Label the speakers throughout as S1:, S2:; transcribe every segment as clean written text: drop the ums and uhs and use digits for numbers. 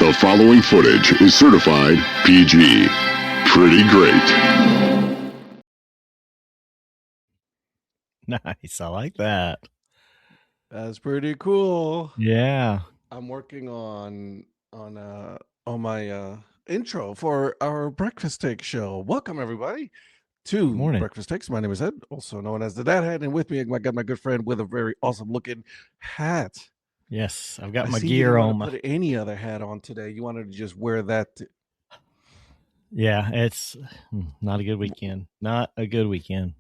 S1: The following footage is certified PG. Pretty great.
S2: Nice. I like that.
S3: That's pretty cool.
S2: Yeah.
S3: I'm working on my intro for our Breakfast Take show. Welcome everybody to
S2: Morning.
S3: Breakfast Takes. My name is Ed, also known as the Dad Hat, and with me I got my good friend with a very awesome looking hat.
S2: Yes, I've got
S3: I
S2: my
S3: see
S2: gear
S3: you
S2: on.
S3: Put any other hat on today. You wanted to just wear that.
S2: Yeah, it's not a good weekend. Not a good weekend.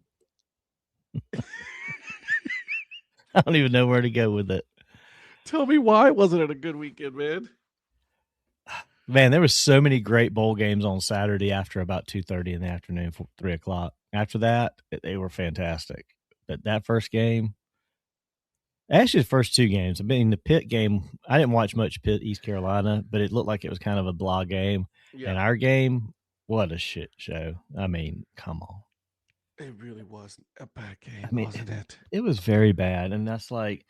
S2: I don't even know where to go with it.
S3: Tell me why wasn't it a good weekend, man?
S2: Man, there was so many great bowl games on Saturday after about 2:30 in the afternoon, 3 o'clock. After that, they were fantastic. But that first game, actually the first two games, I mean, the Pitt game, I didn't watch much Pitt, East Carolina, but it looked like it was kind of a blah game. Yeah. And our game, what a shit show. I mean, come on.
S3: It really wasn't a bad game, wasn't it?
S2: It was very bad. And that's like,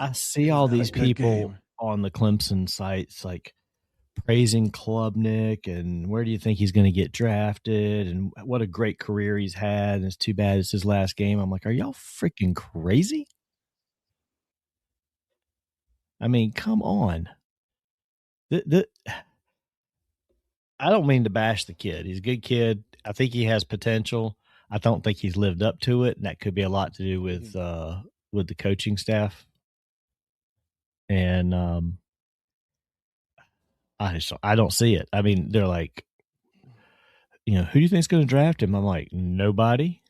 S2: I see all these people on the Clemson sites like praising Klubnik and where do you think he's going to get drafted and what a great career he's had. And it's too bad it's his last game. I'm like, are y'all freaking crazy? I mean, come on. I don't mean to bash the kid. He's a good kid. I think he has potential. I don't think he's lived up to it, and that could be a lot to do with the coaching staff. And I don't see it. I mean, they're like, who do you think is going to draft him? I'm like, nobody.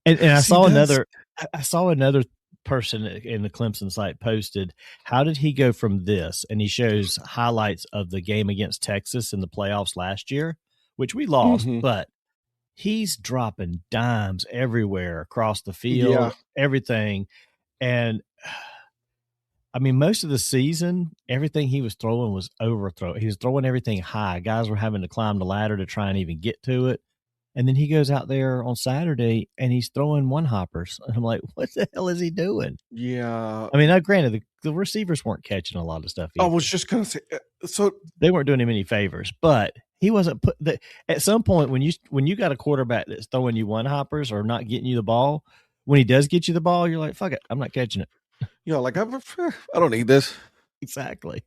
S2: and I saw another person in the Clemson site posted, how did he go from this? And he shows highlights of the game against Texas in the playoffs last year, which we lost, but he's dropping dimes everywhere across the field, everything. And I mean, most of the season, everything he was throwing was overthrow. He was throwing everything high. Guys were having to climb the ladder to try and even get to it. And then he goes out there on Saturday and he's throwing one hoppers. And I'm like, what the hell is he doing?
S3: Yeah.
S2: I mean, now granted, the receivers weren't catching a lot of stuff either.
S3: I was just going to say, so
S2: they weren't doing him any favors, but he wasn't at some point when you got a quarterback that's throwing you one hoppers or not getting you the ball, when he does get you the ball, you're like, fuck it, I'm not catching it.
S3: Like I don't need this.
S2: Exactly.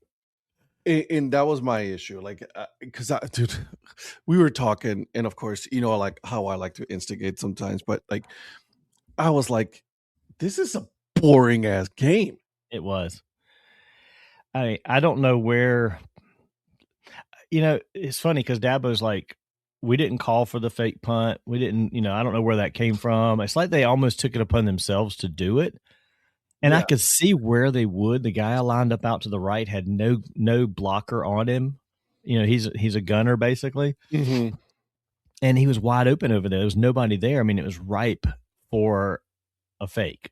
S3: And that was my issue. Like, because dude, we were talking, and of course, like how I like to instigate sometimes, but like, I was like, this is a boring ass game.
S2: It was. I don't know where. It's funny because Dabo's like, we didn't call for the fake punt. We didn't. I don't know where that came from. It's like they almost took it upon themselves to do it. And I could see where they would. The guy lined up out to the right had no blocker on him. He's a gunner basically, and he was wide open over there. There was nobody there. I mean, it was ripe for a fake.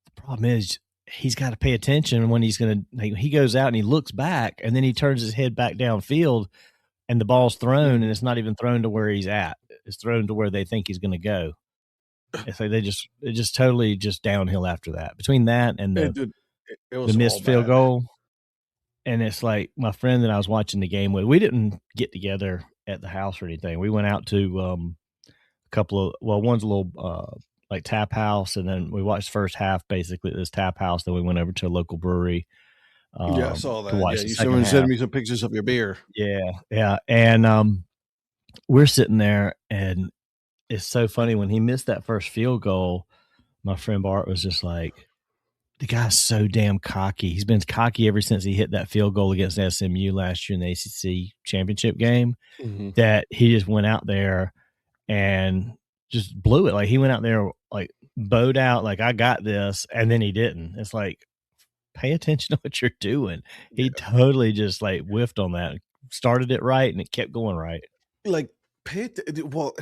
S2: The problem is he's got to pay attention when he goes out and he looks back, and then he turns his head back downfield, and the ball's thrown, and it's not even thrown to where he's at. It's thrown to where they think he's going to go. It's like it just totally just downhill after that. Between that and the missed field goal, and it's like my friend that I was watching the game with, we didn't get together at the house or anything. We went out to a couple of one's a little like tap house, and then we watched the first half basically at this tap house. Then we went over to a local brewery.
S3: I saw that. You sent me some pictures of your beer.
S2: Yeah, and we're sitting there and. It's so funny when he missed that first field goal. My friend Bart was just like, the guy's so damn cocky. He's been cocky ever since he hit that field goal against SMU last year in the ACC championship game, that he just went out there and just blew it. Like he went out there, like bowed out, like I got this. And then he didn't. It's like, pay attention to what you're doing. He totally just like whiffed on that, started it right. And it kept going right.
S3: Like, well,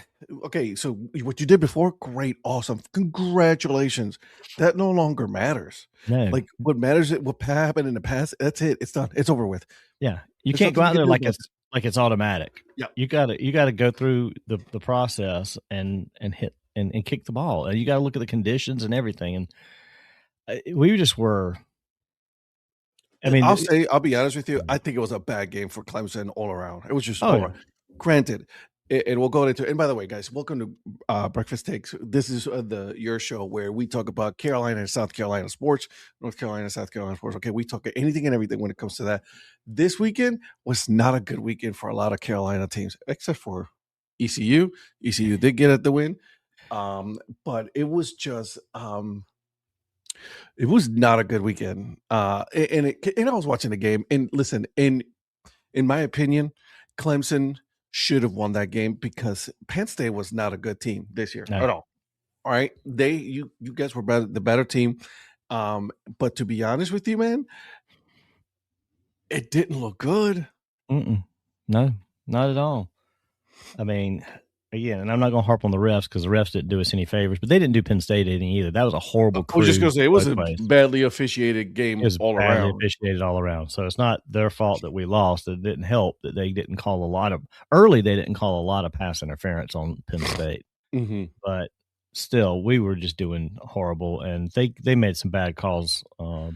S3: okay, so what you did before, great, awesome, congratulations. That no longer matters.
S2: No.
S3: Like what matters is what happened in the past. That's it. It's done. It's over with.
S2: Yeah, you can't go out there like it's automatic.
S3: Yeah,
S2: you got to go through the process and hit and kick the ball. And you got to look at the conditions and everything. And we just were. I mean,
S3: I'll be honest with you. I think it was a bad game for Clemson all around. It was just all
S2: yeah.
S3: around. Granted, and we'll go into. And by the way, guys, welcome to Breakfast Takes. This is your show where we talk about Carolina and South Carolina sports, North Carolina, South Carolina sports. Okay, we talk anything and everything when it comes to that. This weekend was not a good weekend for a lot of Carolina teams, except for ECU. ECU did get at the win, but it was just. It was not a good weekend. And I was watching the game. And listen, in my opinion, Clemson should have won that game because Penn State was not a good team this year at all. All right. You guys were the better team. But to be honest with you, man, it didn't look good.
S2: No, not at all. I mean, again, and I'm not going to harp on the refs because the refs didn't do us any favors, but they didn't do Penn State any either. That was a horrible.
S3: I was just going to say it was a badly officiated game all around.
S2: Badly officiated all around. So it's not their fault that we lost. It didn't help that they didn't call a lot of pass interference on Penn State.
S3: Mm-hmm.
S2: But still, we were just doing horrible, and they made some bad calls, for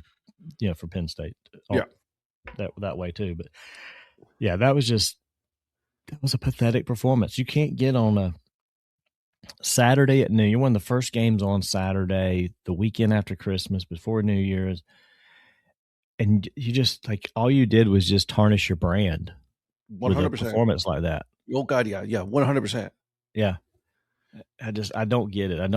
S2: Penn State. That way too. But yeah, that was a pathetic performance. You can't get on a Saturday at noon. You're one of the first games on Saturday, the weekend after Christmas, before New Year's. And you just all you did was just tarnish your brand
S3: 100%.
S2: with a performance like that.
S3: Oh God. Yeah. 100%.
S2: Yeah. I don't get it. And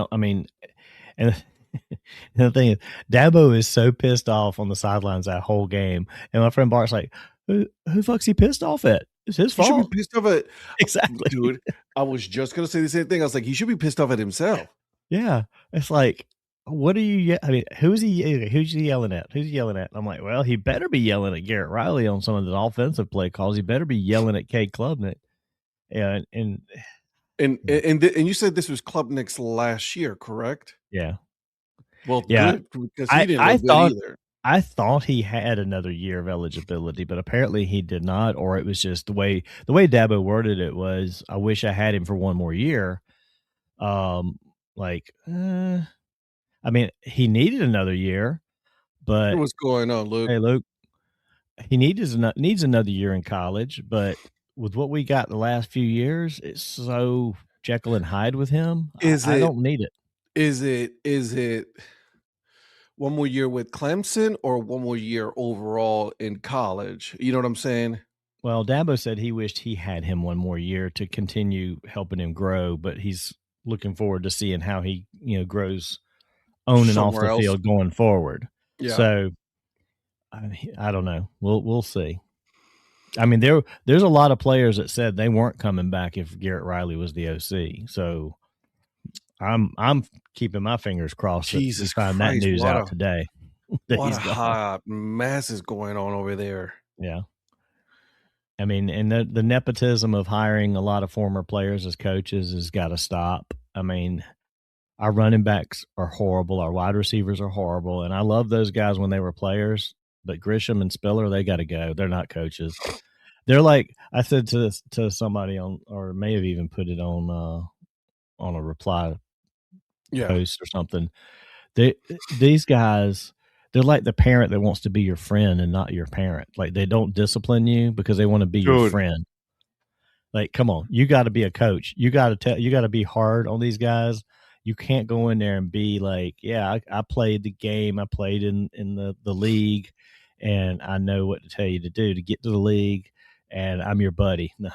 S2: the thing is, Dabo is so pissed off on the sidelines that whole game. And my friend Bart's like, who fuck's he pissed off at? It's his fault.
S3: He should be pissed off at
S2: exactly,
S3: dude. I was just gonna say the same thing. I was like, he should be pissed off at himself.
S2: Yeah, it's like, what are you? I mean, who's he yelling at? Who's he yelling at? I'm like, well, he better be yelling at Garrett Riley on some of the offensive play calls. He better be yelling at Cade Klubnik. Yeah, and
S3: you said this was Klubnik's last year, correct?
S2: Yeah.
S3: Well, yeah, good, because he didn't look good either.
S2: I thought he had another year of eligibility, but apparently he did not, or it was just the way Dabo worded it was, I wish I had him for one more year. He needed another year, but
S3: what's going on, Luke?
S2: Hey, Luke, he needs another year in college, but with what we got the last few years, it's so Jekyll and Hyde with him. I don't need it.
S3: Is it one more year with Clemson or one more year overall in college? You know what I'm saying?
S2: Well, Dabo said he wished he had him one more year to continue helping him grow, but he's looking forward to seeing how he, grows on and off the field going forward.
S3: Yeah.
S2: So I don't know. We'll see. I mean, there's a lot of players that said they weren't coming back if Garrett Riley was the OC. So I'm keeping my fingers crossed.
S3: Jesus
S2: Christ, that news out today.
S3: What a hot mess is going on over there.
S2: Yeah. I mean, and the nepotism of hiring a lot of former players as coaches has got to stop. I mean, our running backs are horrible. Our wide receivers are horrible. And I love those guys when they were players, but Grisham and Spiller, they got to go. They're not coaches. They're like, I said to somebody on, or may have even put it on a reply post or something. These guys, they're like the parent that wants to be your friend and not your parent. Like, they don't discipline you because they want to be your friend. Like, come on, you got to be a coach. You got to be hard on these guys. You can't go in there and be like, yeah, I played the game. I played in the league, and I know what to tell you to do to get to the league, and I'm your buddy. No,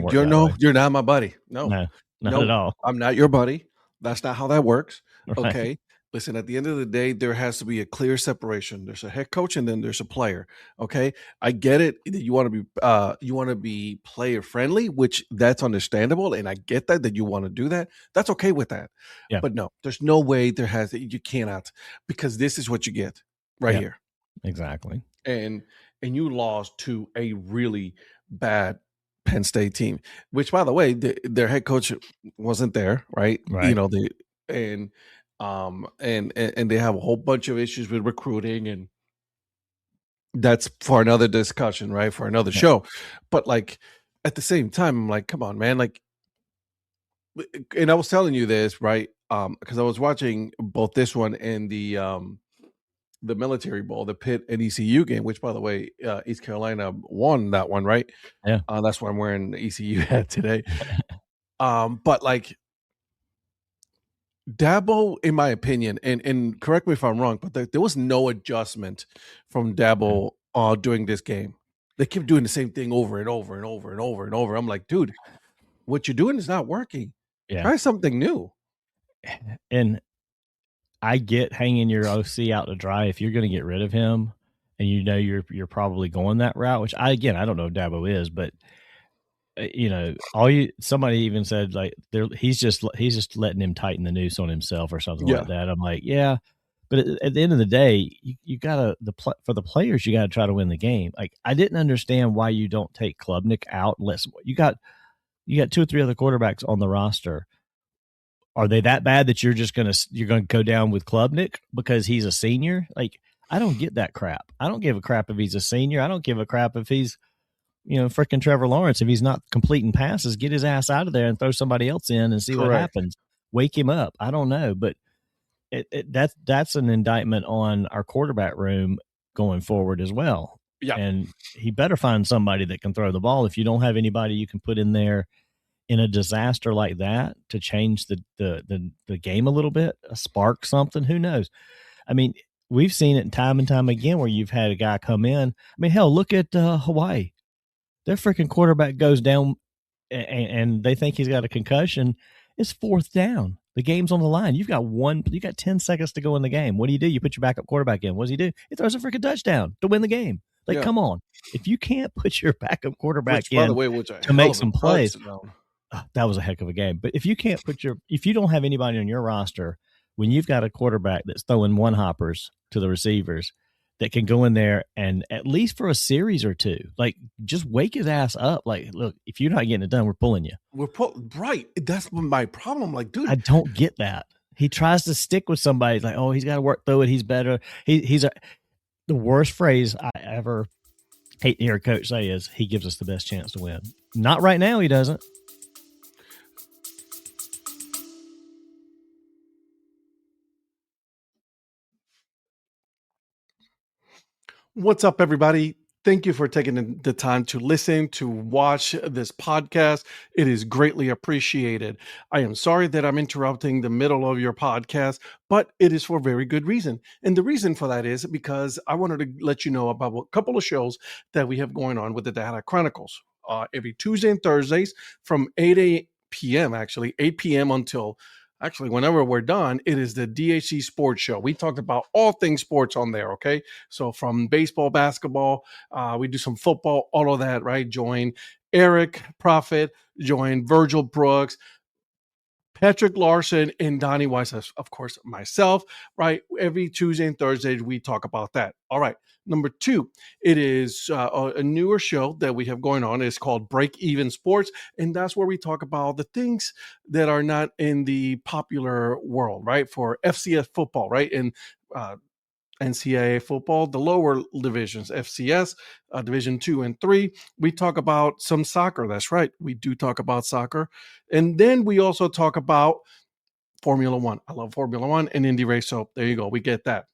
S3: you're not my buddy. No,
S2: not at all.
S3: I'm not your buddy. That's not how that works.
S2: Right.
S3: Okay. Listen, at the end of the day, there has to be a clear separation. There's a head coach and then there's a player. Okay. I get it. You want to be player friendly, which that's understandable. And I get that you want to do that. That's okay with that.
S2: Yeah.
S3: But no, there's no way you cannot, because this is what you get right here.
S2: Exactly.
S3: And you lost to a really bad Penn State team, which, by the way, their head coach wasn't there, right?
S2: Right.
S3: And they have a whole bunch of issues with recruiting, and that's for another discussion, right? For another show. But like, at the same time, I'm like, come on, man. Like, and I was telling you this, right? Because I was watching both this one and the the Military Bowl, the Pitt and ECU game, which, by the way, East Carolina won that one, right?
S2: Yeah.
S3: That's why I'm wearing the ECU hat today. But like Dabo, in my opinion, and correct me if I'm wrong, but there was no adjustment from Dabo during this game. They kept doing the same thing over and over and over and over and over. I'm like, dude, what you're doing is not working.
S2: Yeah.
S3: Try something new.
S2: And I get hanging your OC out to dry if you're going to get rid of him, and you know you're probably going that route. Which I don't know if Dabo is, but somebody even said like he's just letting him tighten the noose on himself or something like that. I'm like, yeah, but at the end of the day, you gotta for the players, you gotta try to win the game. Like I didn't understand why you don't take Klubnik out unless you got 2 or 3 other quarterbacks on the roster. Are they that bad that you're gonna go down with Klubnik because he's a senior? Like I don't get that crap. I don't give a crap if he's a senior. I don't give a crap if he's freaking Trevor Lawrence. If he's not completing passes, get his ass out of there and throw somebody else in and see what happens. Wake him up. I don't know, but that's an indictment on our quarterback room going forward as well.
S3: Yeah,
S2: and he better find somebody that can throw the ball. If you don't have anybody you can put in there in a disaster like that to change the game a little bit, spark something, who knows? I mean, we've seen it time and time again where you've had a guy come in. I mean, hell, look at Hawaii. Their freaking quarterback goes down and they think he's got a concussion. It's 4th down. The game's on the line. You got 10 seconds to go in the game. What do? You put your backup quarterback in. What does he do? He throws a freaking touchdown to win the game. Like, come on. If you can't put your backup quarterback in, by the way, to make some plays, that was a heck of a game. But if you can't if you don't have anybody on your roster when you've got a quarterback that's throwing one hoppers to the receivers that can go in there and at least for a series or two, like just wake his ass up. Like, look, if you're not getting it done, we're pulling you.
S3: Right. That's my problem. Like, dude,
S2: I don't get that. He tries to stick with somebody. He's like, oh, he's got to work through it. He's better. The worst phrase I ever hate to hear a coach say is he gives us the best chance to win. Not right now. He doesn't.
S3: What's up, everybody? Thank you for taking the time to listen, to watch this podcast. It is greatly appreciated. I am sorry that I'm interrupting the middle of your podcast, but it is for a very good reason. And the reason for that is because I wanted to let you know about a couple of shows that we have going on with the Data Chronicles. Every Tuesday and Thursdays from 8 p.m. until whenever we're done, it is the DHC Sports Show. We talked about all things sports on there, okay? So from baseball, basketball, we do some football, all of that, right? Join Eric Prophet, join Virgil Brooks, Patrick Larson, and Donnie Weiss, of course, myself, right? Every Tuesday and Thursday, we talk about that. All right. Number 2, it is a newer show that we have going on. It's called Break Even Sports, and that's where we talk about the things that are not in the popular world, right? For FCS football, right? And NCAA football, the lower divisions, FCS, Division 2 and 3. We talk about some soccer. That's right. We do talk about soccer. And then we also talk about Formula 1. I love Formula 1 and Indy race. So there you go. We get that.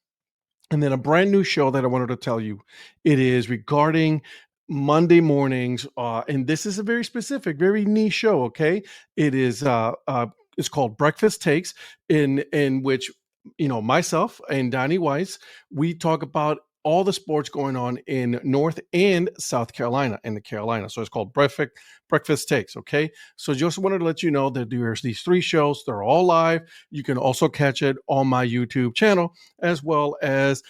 S3: And then a brand new show that I wanted to tell you. It is regarding Monday mornings. And this is a very specific, very niche show. Okay. It is, it's called Breakfast Takes, in which, myself and Donnie Weiss, we talk about all the sports going on in North and South Carolina and the Carolina. So it's called Breakfast Takes, okay? So just wanted to let you know that there's these 3 shows. They're all live. You can also catch it on my YouTube channel as well as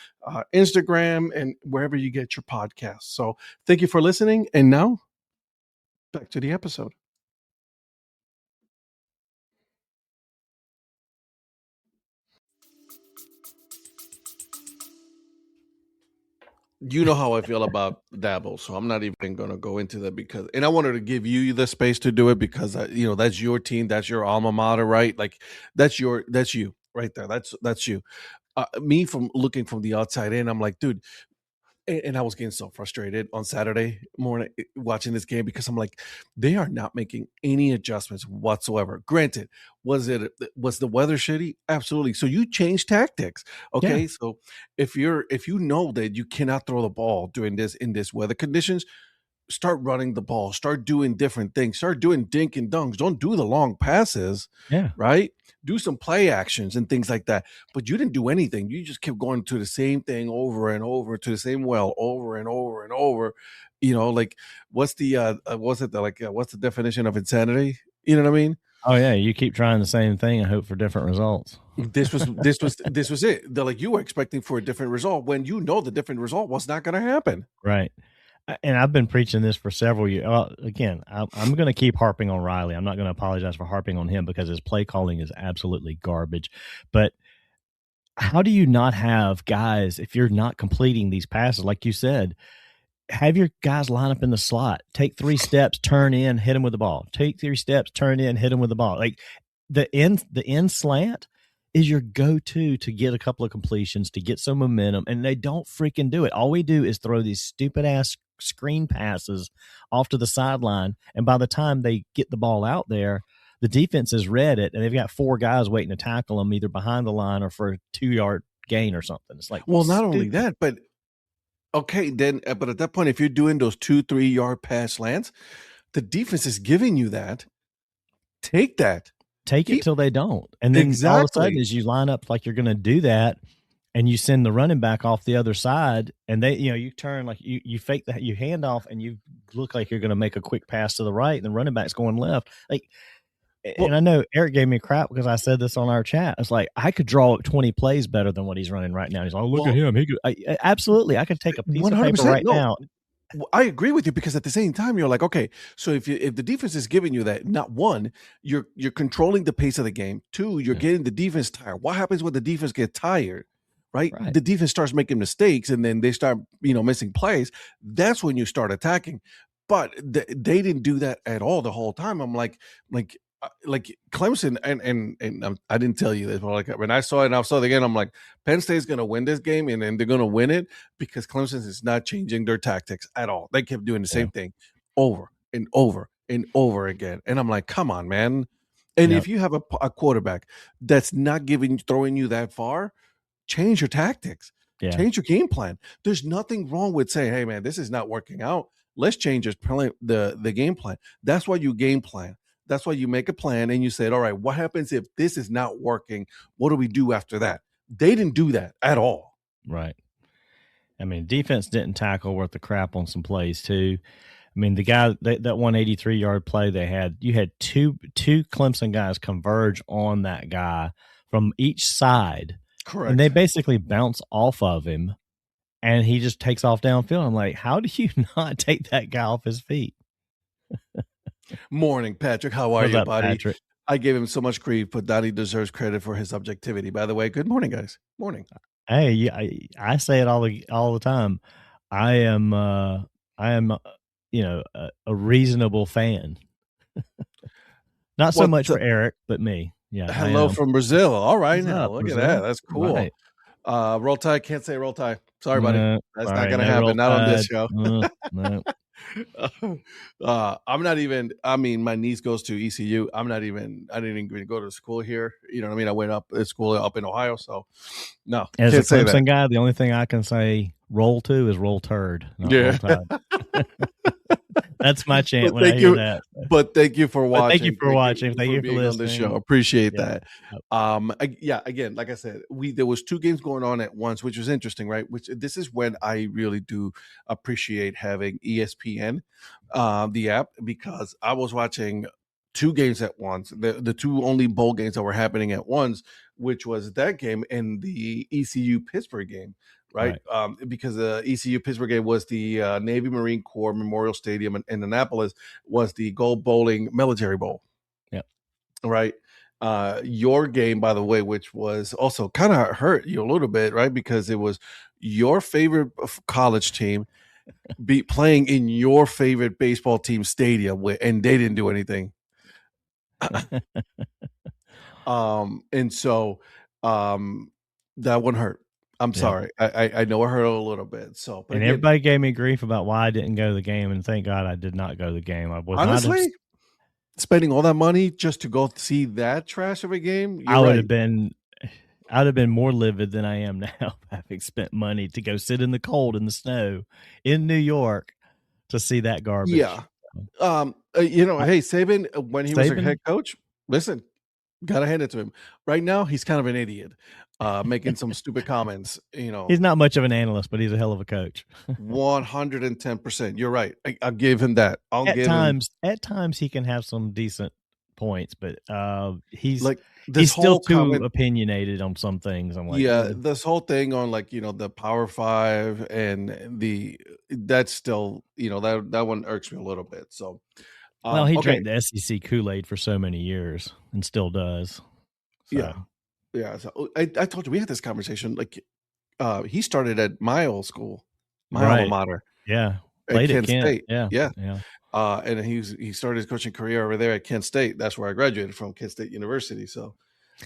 S3: Instagram and wherever you get your podcasts. So thank you for listening. And now back to the episode. You know how I feel about Dabo, so I'm not even going to go into that and I wanted to give you the space to do it because that's your team, that's your alma mater, right? Like that's you right there. That's you. Me from looking from the outside in, I'm like, dude, And I was getting so frustrated on Saturday morning watching this game because I'm like, they are not making any adjustments whatsoever. Granted, was the weather shitty? Absolutely. So you change tactics. Okay.
S2: Yeah.
S3: So if you know that you cannot throw the ball during this in this weather conditions, start running the ball, start doing different things, start doing dink and dunks. Don't do the long passes,
S2: Yeah.
S3: right? Do some play actions and things like that. But you didn't do anything. You just kept going to the same thing over and over, to the same well over and over and over. Like what's the what's the definition of insanity? You know what I mean?
S2: Oh yeah, you keep trying the same thing and hope for different results.
S3: This was it. They're like, you were expecting for a different result when you know the different result was not going to happen.
S2: Right. And I've been preaching this for several years. Well, again, I'm going to keep harping on Riley. I'm not going to apologize for harping on him because his play calling is absolutely garbage. But how do you not have guys, if you're not completing these passes, like you said, have your guys line up in the slot, take 3 steps, turn in, hit him with the ball. Take 3 steps, turn in, hit him with the ball. Like the end slant is your go-to to get a couple of completions, to get some momentum, and they don't freaking do it. All we do is throw these stupid-ass screen passes off to the sideline, and by the time they get the ball out there, the defense has read it, and they've got 4 guys waiting to tackle them either behind the line or for a 2-yard gain or something. It's like,
S3: well, not only that, but okay, then, but at that point, if you're doing those 2-3 yard pass slants, the defense is giving you that. Take that.
S2: Take it till they don't. And then all of a sudden, as you line up like you're going to do that, and you send the running back off the other side, and they, you turn like you fake that, you hand off, and you look like you're going to make a quick pass to the right, and the running back's going left. Like, and I know Eric gave me crap because I said this on our chat. It's like, I could draw up 20 plays better than what he's running right now. He's like, oh, look at him. He could, absolutely. I could take a piece of paper right now.
S3: I agree with you, because at the same time, you're like, okay, so if the defense is giving you that, not one, you're controlling the pace of the game. 2, you're getting the defense tired. What happens when the defense gets tired? Right? The defense starts making mistakes, and then they start, missing plays. That's when you start attacking. But they didn't do that at all the whole time. I'm like Clemson, and I didn't tell you this, but like when I saw it and I saw it again, I'm like, Penn State's going to win this game, and they're going to win it because Clemson is not changing their tactics at all. They kept doing the same thing over and over and over again. And I'm like, come on, man. And if you have a quarterback that's not throwing you that far, change your tactics, change your game plan. There's nothing wrong with saying, hey, man, this is not working out. Let's change the game plan. That's why you game plan. That's why you make a plan and you said, all right, what happens if this is not working? What do we do after that? They didn't do that at all.
S2: Right. I mean, defense didn't tackle worth the crap on some plays too. I mean, the guy, that 183-yard play they had, you had two Clemson guys converge on that guy from each side.
S3: Correct.
S2: And they basically bounce off of him, and he just takes off downfield. I'm like, how do you not take that guy off his feet?
S3: Morning, Patrick. How are you, buddy?
S2: Patrick?
S3: I gave him so much grief, but Donnie deserves credit for his objectivity. By the way, good morning, guys. Morning.
S2: Hey, I say it all the time. I am a reasonable fan. Not so much for Eric, but me. Yeah.
S3: Hello from Brazil. All right, now look
S2: Brazil?
S3: at that. That's cool.
S2: Right.
S3: Roll Tide. Can't say Roll Tide. Sorry, buddy. That's not going to happen. Not on this show.
S2: No.
S3: I'm not even, my niece goes to ECU. I didn't even go to school here. You know what I mean? I went up at school up in Ohio. So no,
S2: as a Clemson guy, the only thing I can say roll to is roll turd. Roll Tide. That's my chant when I hear that.
S3: But thank you for watching.
S2: Thank you for watching. Thank you for listening
S3: on the show. Appreciate that. Again, like I said, there was 2 games going on at once, which was interesting, right? This is when I really do appreciate having ESPN, the app, because I was watching 2 games at once. The 2 only bowl games that were happening at once, which was that game and the ECU Pittsburgh game. Right. Because the ECU Pittsburgh game was the Navy Marine Corps Memorial Stadium, and Indianapolis was the Gold Bowling Military Bowl.
S2: Yep.
S3: Right. Your game, by the way, which was also kind of hurt you a little bit, right? Because it was your favorite college team playing in your favorite baseball team stadium, and they didn't do anything. And so that one hurt. I'm sorry. I know I hurt a little bit. So, but
S2: and
S3: again,
S2: everybody gave me grief about why I didn't go to the game, and thank God I did not go to the game. I was
S3: honestly,
S2: not.
S3: spending all that money just to go see that trash of a game,
S2: I
S3: you're
S2: would
S3: right.
S2: have been. I'd have been more livid than I am now, having spent money to go sit in the cold in the snow in New York to see that garbage.
S3: Yeah. Hey, Saban, when he was a head coach, listen, gotta hand it to him. Right now, he's kind of an idiot, making some stupid comments.
S2: He's not much of an analyst, but he's a hell of a coach.
S3: 110%. You're right. I'll give him that.
S2: At times, he can have some decent points, but he's
S3: like
S2: he's still too opinionated on some things. I'm like,
S3: this whole thing on the Power 5 and that's still that one irks me a little bit. So,
S2: well, he drank the SEC Kool-Aid for so many years and still does. So.
S3: Yeah. So I told you we had this conversation. Like, he started at my old school, my alma mater.
S2: Yeah,
S3: played at Kent State.
S2: Yeah.
S3: And he started his coaching career over there at Kent State. That's where I graduated from, Kent State University. So,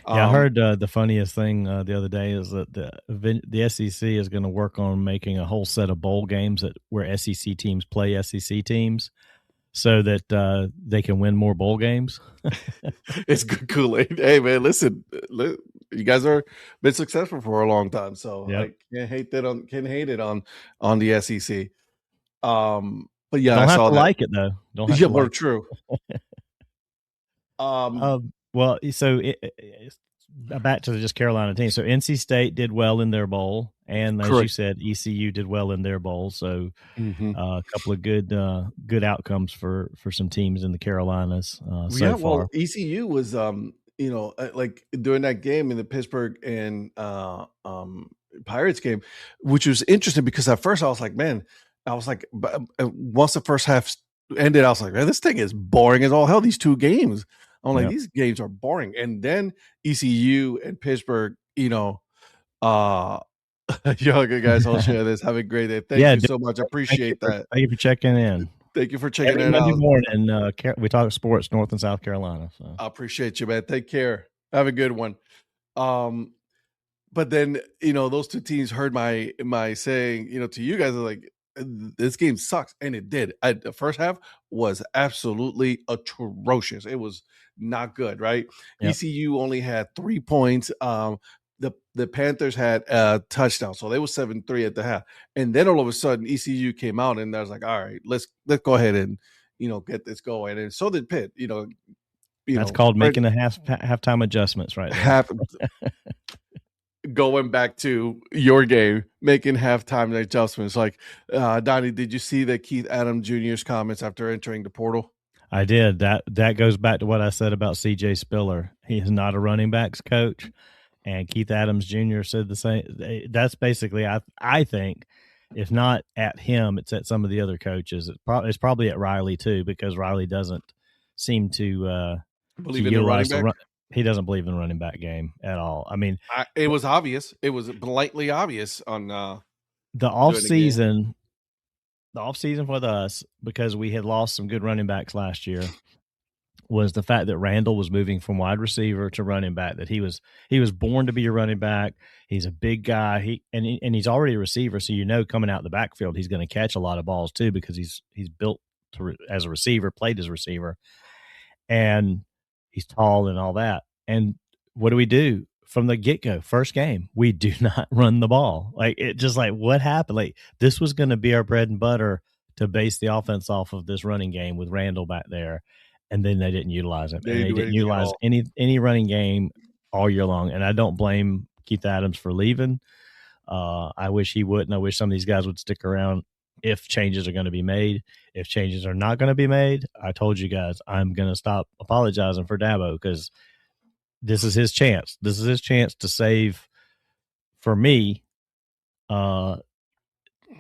S2: I heard the funniest thing the other day is that the SEC is going to work on making a whole set of bowl games where SEC teams play SEC teams, so that they can win more bowl games.
S3: It's good Kool-Aid. Hey man, listen, you guys are been successful for a long time, so I can't hate it on the SEC. But yeah,
S2: don't
S3: I
S2: have
S3: saw
S2: to
S3: that.
S2: like it though. Don't have to like
S3: true.
S2: Well, so back to just Carolina team. So NC State did well in their bowl, and as you said, ECU did well in their bowl. So a couple of good outcomes for some teams in the Carolinas so far.
S3: Well, ECU was like during that game in the Pittsburgh and Pirates game, which was interesting because at first I was like, but once the first half ended, I was like, man, this thing is boring as all hell. These two games. I'm like, these games are boring. And then ECU and Pittsburgh, y'all good guys. I'll share this. Have a great day. Thank you so much. I appreciate that.
S2: Thank you for checking in.
S3: Thank you for checking
S2: in Monday morning. We talk sports, North and South Carolina. So.
S3: I appreciate you, man. Take care. Have a good one. But then, those two teams heard my saying, to you guys, like, this game sucks. And it did. The first half was absolutely atrocious. It was not good, right? Yep. ECU only had 3 points. The Panthers had a touchdown, so they were 7-3 at the half. And then all of a sudden, ECU came out, and I was like, all right, let's go ahead and get this going. And so did Pitt.
S2: That's called making the halftime adjustments, right?
S3: Going back to your game, making halftime adjustments. Like, Donnie, did you see that Keith Adams Jr.'s comments after entering the portal?
S2: I did. That goes back to what I said about C.J. Spiller. He is not a running backs coach, and Keith Adams Jr. said the same. That's basically, I think, if not at him, it's at some of the other coaches. It's probably at Riley too, because Riley doesn't seem to
S3: believe in the running back.
S2: He doesn't believe in the running back game at all. I mean,
S3: it was obvious. It was blatantly obvious on
S2: the off season. The off season with us, because we had lost some good running backs last year, was the fact that Randall was moving from wide receiver to running back. That he was born to be a running back. He's a big guy. And he's already a receiver, so coming out the backfield, he's going to catch a lot of balls too, because he's built as a receiver, played as a receiver, and he's tall and all that. And what do? From the get-go, first game, we do not run the ball. Like, it just like, what happened? Like, this was going to be our bread and butter to base the offense off of this running game with Randall back there. And then they didn't utilize it. They didn't utilize any running game all year long. And I don't blame Keith Adams for leaving. I wish he wouldn't. I wish some of these guys would stick around if changes are going to be made. If changes are not going to be made, I told you guys, I'm going to stop apologizing for Dabo, because this is his chance. This is his chance to save, for me,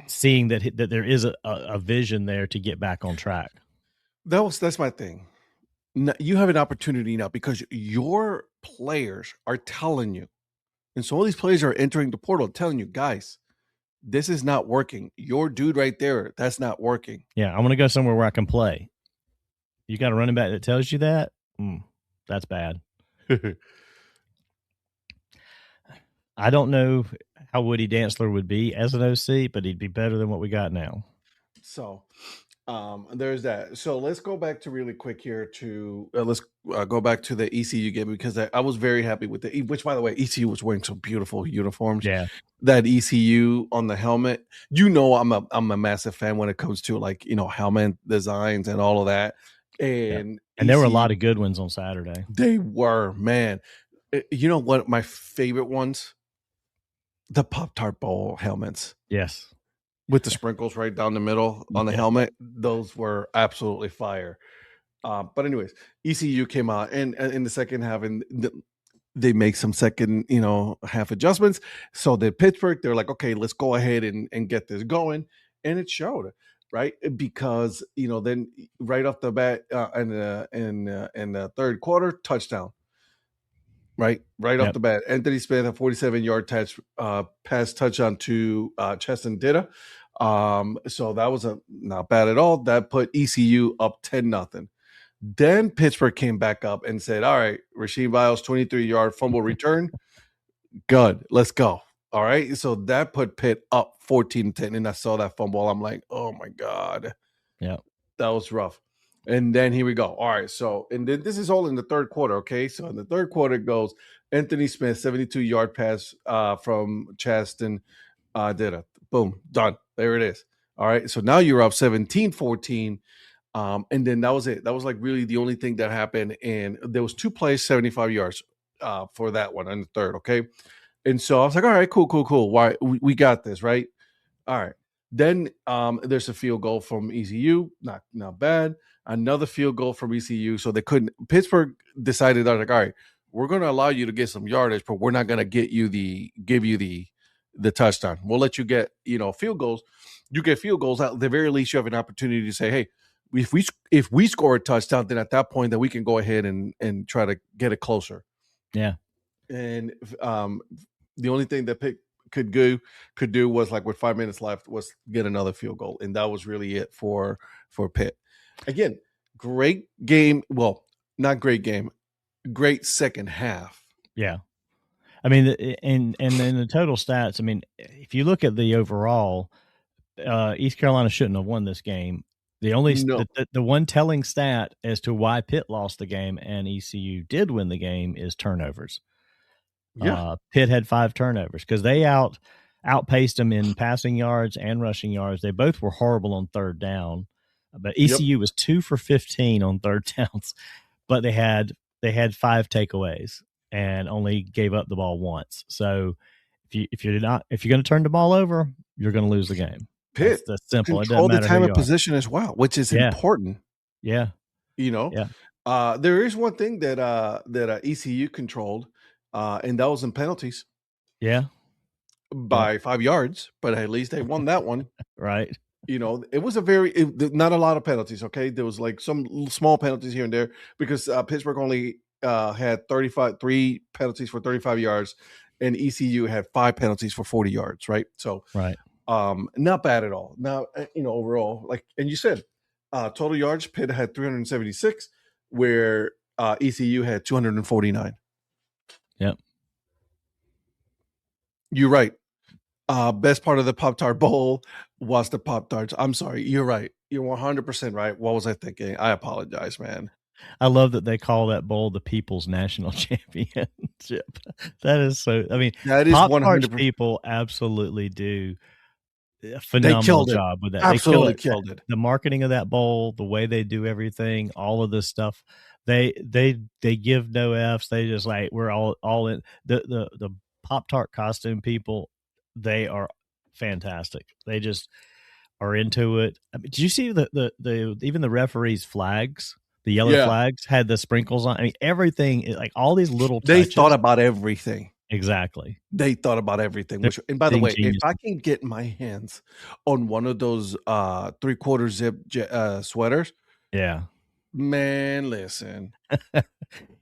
S2: seeing that there is a vision there to get back on track.
S3: That's my thing. You have an opportunity now, because your players are telling you, and some of these players are entering the portal telling you, guys, this is not working. Your dude right there, that's not working.
S2: Yeah, I want to go somewhere where I can play. You got a running back that tells you that? That's bad. I don't know how Woody Dantzler would be as an OC, but he'd be better than what we got now.
S3: So there's that. So let's go back to really quick here to let's go back to the ECU game, because I was very happy with which, by the way, ECU was wearing some beautiful uniforms.
S2: Yeah.
S3: That ECU on the helmet, I'm a massive fan when it comes to, like, helmet designs and all of that. And
S2: there were a lot of good ones on Saturday.
S3: They were, man. You know what? My favorite ones, the Pop-Tart Bowl helmets.
S2: Yes.
S3: With the sprinkles right down the middle on the helmet. Those were absolutely fire. But anyways, ECU came out and in the second half, and they make some second, half adjustments. So did Pittsburgh. They're like, okay, let's go ahead and get this going. And it showed, right? Because, then right off the bat in the third quarter, touchdown. Right off the bat, Anthony Smith, a 47-yard pass touchdown to Cheston Ditta. So that was not bad at all. That put ECU up 10-0. Then Pittsburgh came back up and said, all right, Rasheed Biles, 23-yard fumble return. Good. Let's go. All right. So that put Pitt up 14-10. And I saw that fumble. I'm like, oh my God.
S2: Yeah.
S3: That was rough. And then here we go. All right. So, and then this is all in the third quarter. Okay. So in the third quarter it goes Anthony Smith, 72-yard pass from Chaston Ditta. Boom. Done. There it is. All right. So now you're up 17-14. And then that was it. That was like really the only thing that happened. And there was 2 plays, 75 yards for that one in the third. Okay. And so I was like, all right, cool. Why we got this, right? All right. Then there's a field goal from ECU. Not bad. Another field goal from ECU. So they couldn't. Pittsburgh decided, they're like, all right, we're going to allow you to get some yardage, but we're not going to give you the touchdown. We'll let you get, field goals. You get field goals. At the very least, you have an opportunity to say, hey, if we score a touchdown, then at that point, then we can go ahead and try to get it closer.
S2: Yeah.
S3: And the only thing that Pitt could do was, like, with 5 minutes left, was get another field goal, and that was really it for Pitt. Again, great game. Well, not great game. Great second half.
S2: Yeah. I mean, and then the total stats, I mean, if you look at the overall, East Carolina shouldn't have won this game. The only the one telling stat as to why Pitt lost the game and ECU did win the game is turnovers. Yeah. Pitt had 5 turnovers because they outpaced them in passing yards and rushing yards. They both were horrible on third down, but ECU was 2 for 15 on third downs, but they had 5 takeaways and only gave up the ball once. So if you're going to turn the ball over, you're going to lose the game.
S3: Pitt,
S2: that's simple.
S3: Control the time of possession as well, which is important.
S2: Yeah.
S3: There is one thing that ECU controlled, and that was in penalties.
S2: Yeah.
S3: By 5 yards, but at least they won that one.
S2: Right.
S3: It was not a lot of penalties. Okay. There was like some small penalties here and there because Pittsburgh only had 3 penalties for 35 yards and ECU had 5 penalties for 40 yards. Right. So,
S2: right.
S3: Not bad at all. Now, overall, like, and you said, total yards, Pitt had 376, where ECU had 249.
S2: Yep.
S3: You're right. Best part of the Pop-Tart Bowl was the Pop-Tarts. I'm sorry. You're right. You're 100% right. What was I thinking? I apologize, man.
S2: I love that they call that bowl the People's National Championship. That is so. I mean,
S3: that is
S2: Pop-Tarts people absolutely do a phenomenal job with that.
S3: Absolutely killed it.
S2: The marketing of that bowl, the way they do everything, all of this stuff. They give no Fs. They just like, we're all in. The Pop-Tart costume people, they are fantastic. They just are into it. I mean, did you see the even the referees' flags? The yellow flags had the sprinkles on. I mean, everything, like all these little touches.
S3: They thought about everything.
S2: Exactly.
S3: They thought about everything. And by the way, if I can get my hands on one of those 3/4 zip sweaters, man, listen.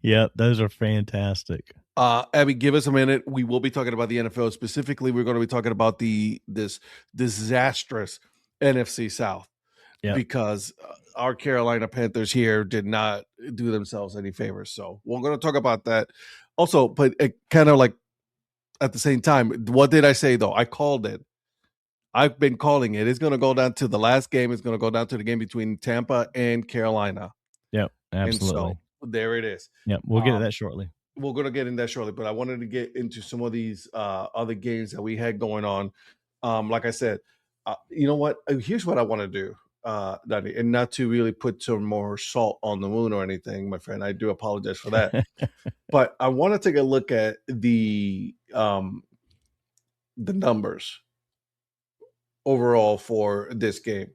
S2: Yep, those are fantastic.
S3: Abby, give us a minute. We will be talking about the NFL. Specifically, we're going to be talking about this disastrous NFC South. Yep. Because our Carolina Panthers here did not do themselves any favors. So we're going to talk about that. Also, but it kind of like at the same time, what did I say though? I called it. I've been calling it. It's going to go down to the last game. It's going to go down to the game between Tampa and Carolina.
S2: Yep, absolutely.
S3: And so there it is.
S2: Yep, we'll get to that shortly.
S3: We're going to get in that shortly, but I wanted to get into some of these other games that we had going on. Like I said, you know what? Here's what I want to do, Danny, and not to really put some more salt on the wound or anything, my friend. I do apologize for that. But I want to take a look at the numbers overall for this game,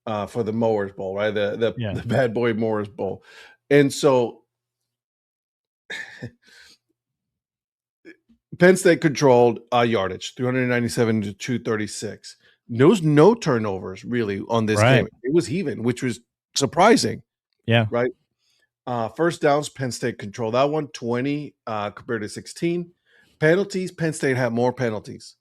S3: for the Mowers Bowl, right? The Bad Boy Mowers Bowl. And so Penn State controlled yardage, 397 to 236. No turnovers really on this game. It was even, which was surprising.
S2: Yeah.
S3: Right. First downs, Penn State controlled that one, 20 compared to 16. Penalties, Penn State had more penalties.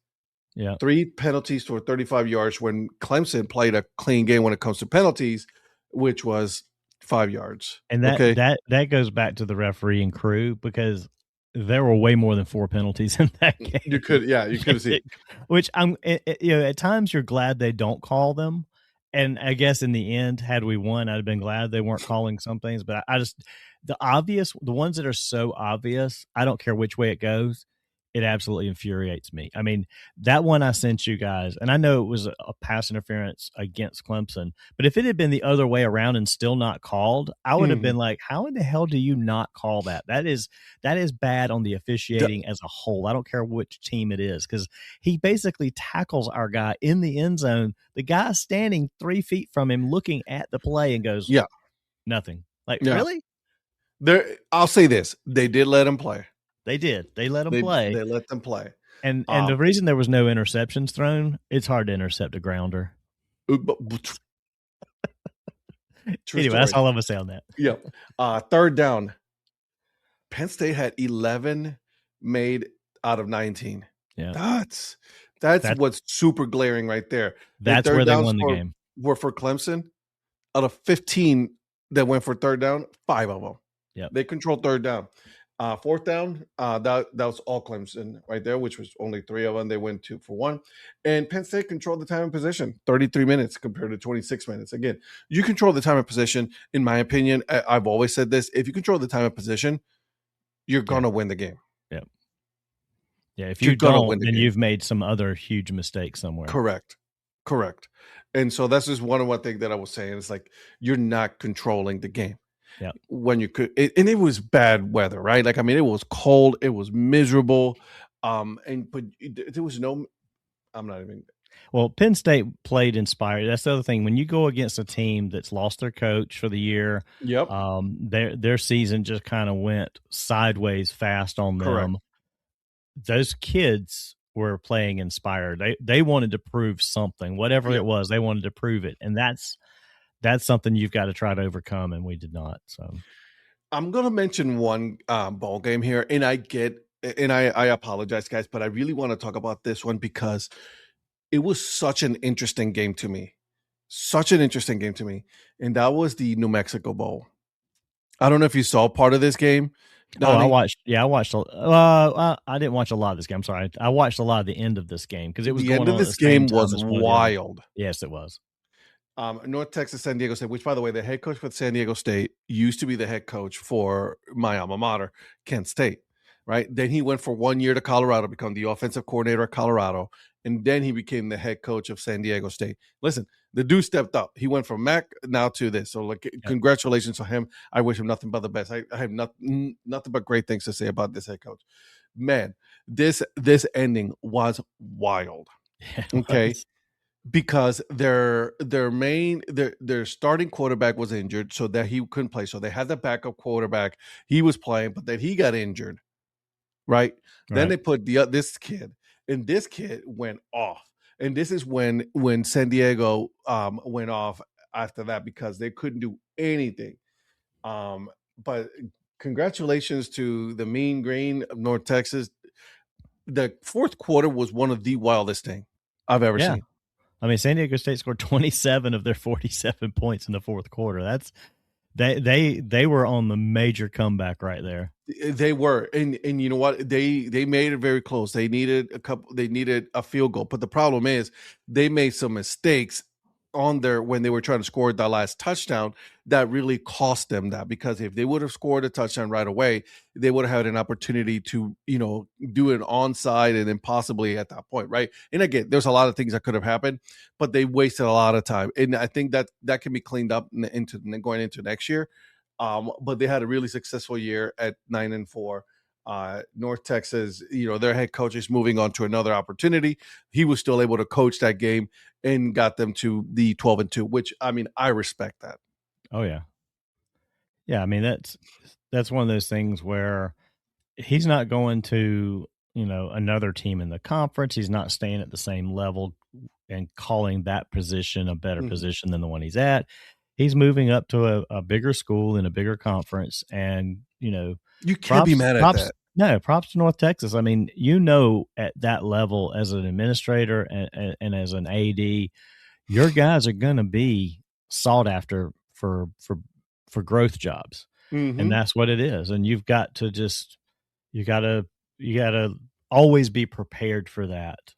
S2: Yeah.
S3: 3 penalties for 35 yards when Clemson played a clean game when it comes to penalties, which was 5 yards.
S2: And that goes back to the referee and crew, because there were way more than 4 penalties in that game.
S3: You could have seen.
S2: Which at times you're glad they don't call them. And I guess in the end, had we won, I'd have been glad they weren't calling some things. But I just, the ones that are so obvious, I don't care which way it goes. It absolutely infuriates me. I mean, that one I sent you guys, and I know it was a pass interference against Clemson, but if it had been the other way around and still not called, I would have been like, how in the hell do you not call that? That is bad on the officiating as a whole. I don't care which team it is, because he basically tackles our guy in the end zone. The guy standing 3 feet from him looking at the play and goes, nothing. Like, really?
S3: I'll say this. They did let him play.
S2: They did. They let them play.
S3: They let them play.
S2: And the reason there was no interceptions thrown, it's hard to intercept a grounder.
S3: Anyway,
S2: that's all I'm going to say on that.
S3: Yeah. Third down. Penn State had 11 made out of 19.
S2: Yeah.
S3: That's what's super glaring right there.
S2: That's where they won the game.
S3: Were for Clemson. Out of 15 that went for third down, 5 of them.
S2: Yeah.
S3: They controlled third down. Fourth down, that was all Clemson right there, which was only 3 of them. They went 2 for 1. And Penn State controlled the time and possession, 33 minutes compared to 26 minutes. Again, you control the time and possession. In my opinion, I've always said this. If you control the time and possession, you're going to win the game.
S2: Yeah. Yeah, if you don't, then you've made some other huge mistake somewhere.
S3: Correct. And so that's just one thing that I was saying. It's like, you're not controlling the game.
S2: Yeah.
S3: When you could, and it was bad weather, right? Like, I mean, it was cold, it was miserable. But there was no, I'm not even.
S2: Well, Penn State played inspired. That's the other thing. When you go against a team that's lost their coach for the year, their season just kind of went sideways fast on them.
S3: Correct.
S2: Those kids were playing inspired. They wanted to prove something, whatever it was. They wanted to prove it, and that's something you've got to try to overcome, and we did not. So
S3: I'm going to mention one ball game here, and I apologize, guys, but I really want to talk about this one because it was such an interesting game to me. And that was the New Mexico Bowl. I don't know if you saw part of this game.
S2: Donnie. I watched. I didn't watch a lot of this game. I'm sorry. I watched a lot of the end of this game because it was
S3: the end of this game was wild.
S2: Yes, it was.
S3: North Texas, San Diego State, which, by the way, the head coach for San Diego State used to be the head coach for my alma mater, Kent State, right? Then he went for 1 year to Colorado, become the offensive coordinator at Colorado, and then he became the head coach of San Diego State. Listen, the dude stepped up. He went from MAC now to this. So, congratulations to him. I wish him nothing but the best. I have nothing but great things to say about this head coach. Man, this ending was wild. Okay. Because their starting quarterback was injured, so that he couldn't play. So they had the backup quarterback. He was playing, but then he got injured. Right? Then they put this kid, and this kid went off. And this is when San Diego went off after that because they couldn't do anything. But congratulations to the Mean Green of North Texas. The fourth quarter was one of the wildest thing I've ever seen.
S2: I mean, San Diego State scored 27 of their 47 points in the fourth quarter. They were on the major comeback right there.
S3: They were, and you know what? They made it very close. They needed a field goal, but the problem is they made some mistakes on there when they were trying to score that last touchdown that really cost them that, because if they would have scored a touchdown right away, they would have had an opportunity to, do an onside and then possibly at that point, right? And again, there's a lot of things that could have happened, but they wasted a lot of time. And I think that can be cleaned up into going into next year. But they had a really successful year at 9-4. North Texas, their head coach is moving on to another opportunity. He was still able to coach that game and got them to the 12-2, which, I mean, I respect that.
S2: Oh yeah. Yeah. I mean, that's one of those things where he's not going to, another team in the conference. He's not staying at the same level and calling that position a better position than the one he's at. He's moving up to a bigger school in a bigger conference, and
S3: you can't be mad at that.
S2: No, props to North Texas. I mean, at that level as an administrator and as an AD, your guys are going to be sought after for growth jobs, and that's what it is. And you've got to you gotta always be prepared for that.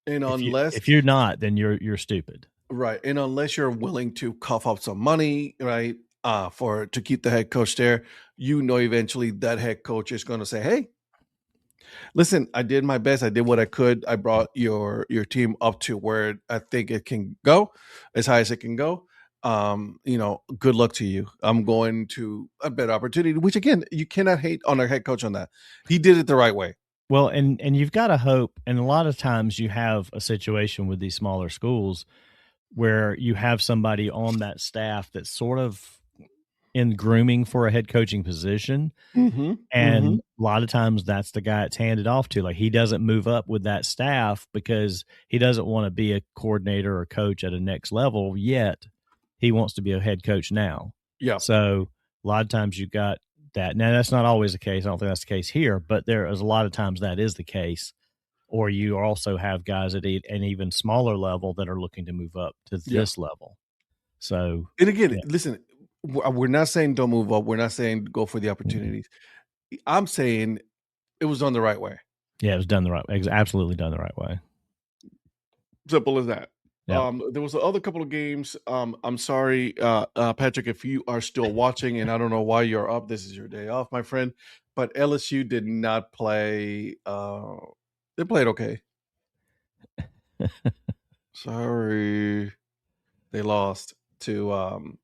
S3: And
S2: if you're not, then you're stupid.
S3: Right. And unless you're willing to cough up some money, right, to keep the head coach there, eventually that head coach is going to say, hey, listen, I did my best. I did what I could. I brought your team up to where I think it can go, as high as it can go. Good luck to you. I'm going to a better opportunity, which again, you cannot hate on our head coach on that. He did it the right way.
S2: Well, and you've got to hope. And a lot of times you have a situation with these smaller schools where you have somebody on that staff that's sort of in grooming for a head coaching position. And a lot of times that's the guy it's handed off to. Like, he doesn't move up with that staff because he doesn't want to be a coordinator or coach at a next level yet. He wants to be a head coach now.
S3: Yeah.
S2: So a lot of times you got that. Now, that's not always the case. I don't think that's the case here, but there is a lot of times that is the case. Or you also have guys at an even smaller level that are looking to move up to this level. So,
S3: and again, listen, we're not saying don't move up. We're not saying go for the opportunities. I'm saying it was done the right way.
S2: Yeah, it was done the right way. Absolutely done the right way.
S3: Simple as that.
S2: Yep.
S3: There was the other couple of games. I'm sorry, Patrick, if you are still watching, and I don't know why you're up. This is your day off, my friend. But LSU did not play. They played okay. Sorry. They lost to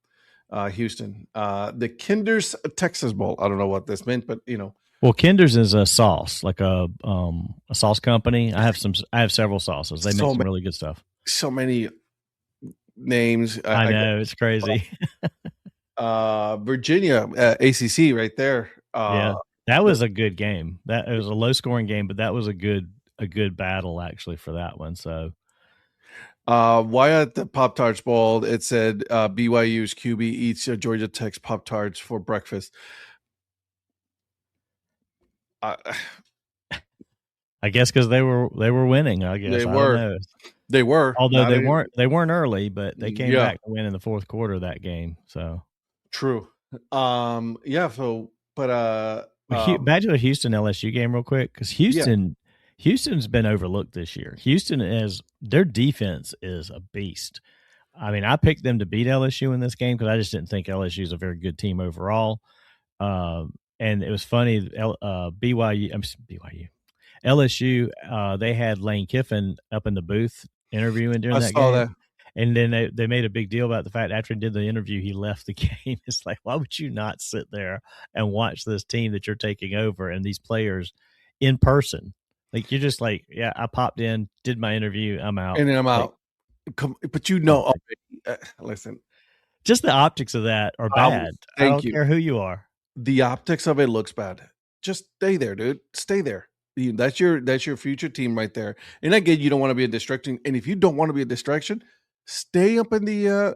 S3: Houston. The Kinder's Texas Bowl. I don't know what this meant, but
S2: Well, Kinder's is a sauce, like a sauce company. I have several sauces. They make some really good stuff.
S3: So many names.
S2: I know, it's crazy.
S3: Virginia, ACC right there.
S2: Yeah. That was a good game. It was a low scoring game, but that was a good battle actually for that one. So
S3: why at the Pop-Tarts Bowl it said BYU's QB eats Georgia Tech's Pop-Tarts for breakfast.
S2: I guess because they were winning. I guess
S3: they were.
S2: Although they weren't early, but they came back to win in the fourth quarter of that game. So
S3: true. So but
S2: back to the Houston LSU game real quick, because Houston's been overlooked this year. Their defense is a beast. I mean, I picked them to beat LSU in this game because I just didn't think LSU is a very good team overall. And it was funny, LSU, they had Lane Kiffin up in the booth interviewing during that game. That. And then they made a big deal about the fact after he did the interview, he left the game. It's like, why would you not sit there and watch this team that you're taking over and these players in person? Like, you're just like, yeah, I popped in, did my interview, I'm out.
S3: And then I'm out. But listen.
S2: Just the optics of that are bad. I don't care who you are.
S3: The optics of it looks bad. Just stay there, dude. Stay there. That's your future team right there. And again, you don't want to be a distraction. And if you don't want to be a distraction, stay up in the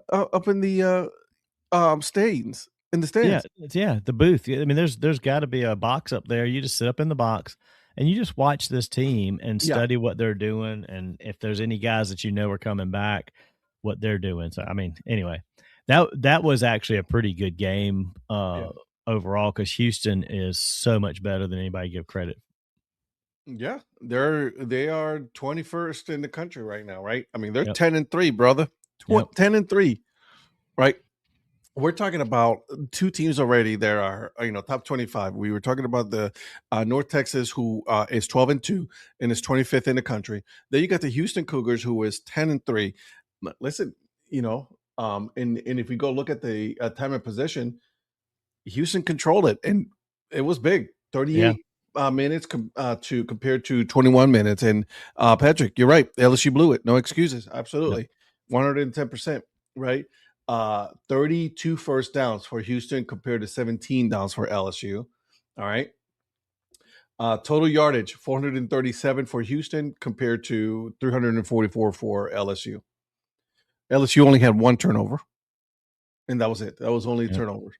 S3: stands. In the stands.
S2: Yeah, the booth. I mean, there's got to be a box up there. You just sit up in the box and you just watch this team and study what they're doing, and if there's any guys that are coming back, what they're doing. So, I mean, anyway, That was actually a pretty good game overall, because Houston is so much better than anybody give credit.
S3: Yeah, they are 21st in the country right now, right? I mean, they're 10-3, brother. 10-3, right? We're talking about two teams already that are, top 25. We were talking about the North Texas, who is 12-2 and is 25th in the country. Then you got the Houston Cougars, who is 10-3. Listen, and if we go look at the time of possession, Houston controlled it, and it was big. 38 minutes compared to 21 minutes. And Patrick, you're right. LSU blew it. No excuses. Absolutely. 110%, right? 32 first downs for Houston compared to 17 downs for LSU. All right. Total yardage, 437 for Houston compared to 344 for LSU. LSU only had one turnover, and that was it. That was only a turnover.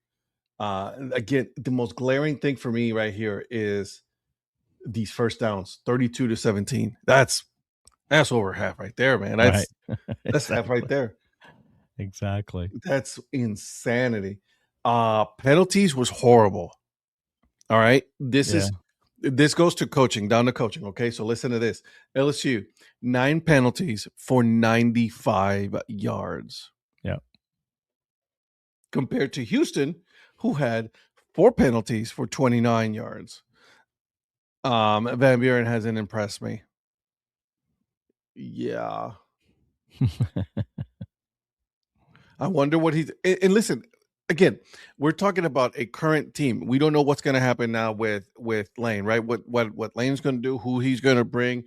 S3: Again, the most glaring thing for me right here is these first downs, 32-17. That's over half right there, man. That's half right there.
S2: Exactly.
S3: That's insanity. Penalties was horrible. All right. This goes to coaching, down to coaching. Okay. So listen to this. LSU, 9 penalties for 95 yards.
S2: Yeah.
S3: Compared to Houston, who had 4 penalties for 29 yards. Van Buren hasn't impressed me. Yeah. I wonder what he's. And listen, again, we're talking about a current team. We don't know what's going to happen now with Lane, right? What Lane's going to do, who he's going to bring,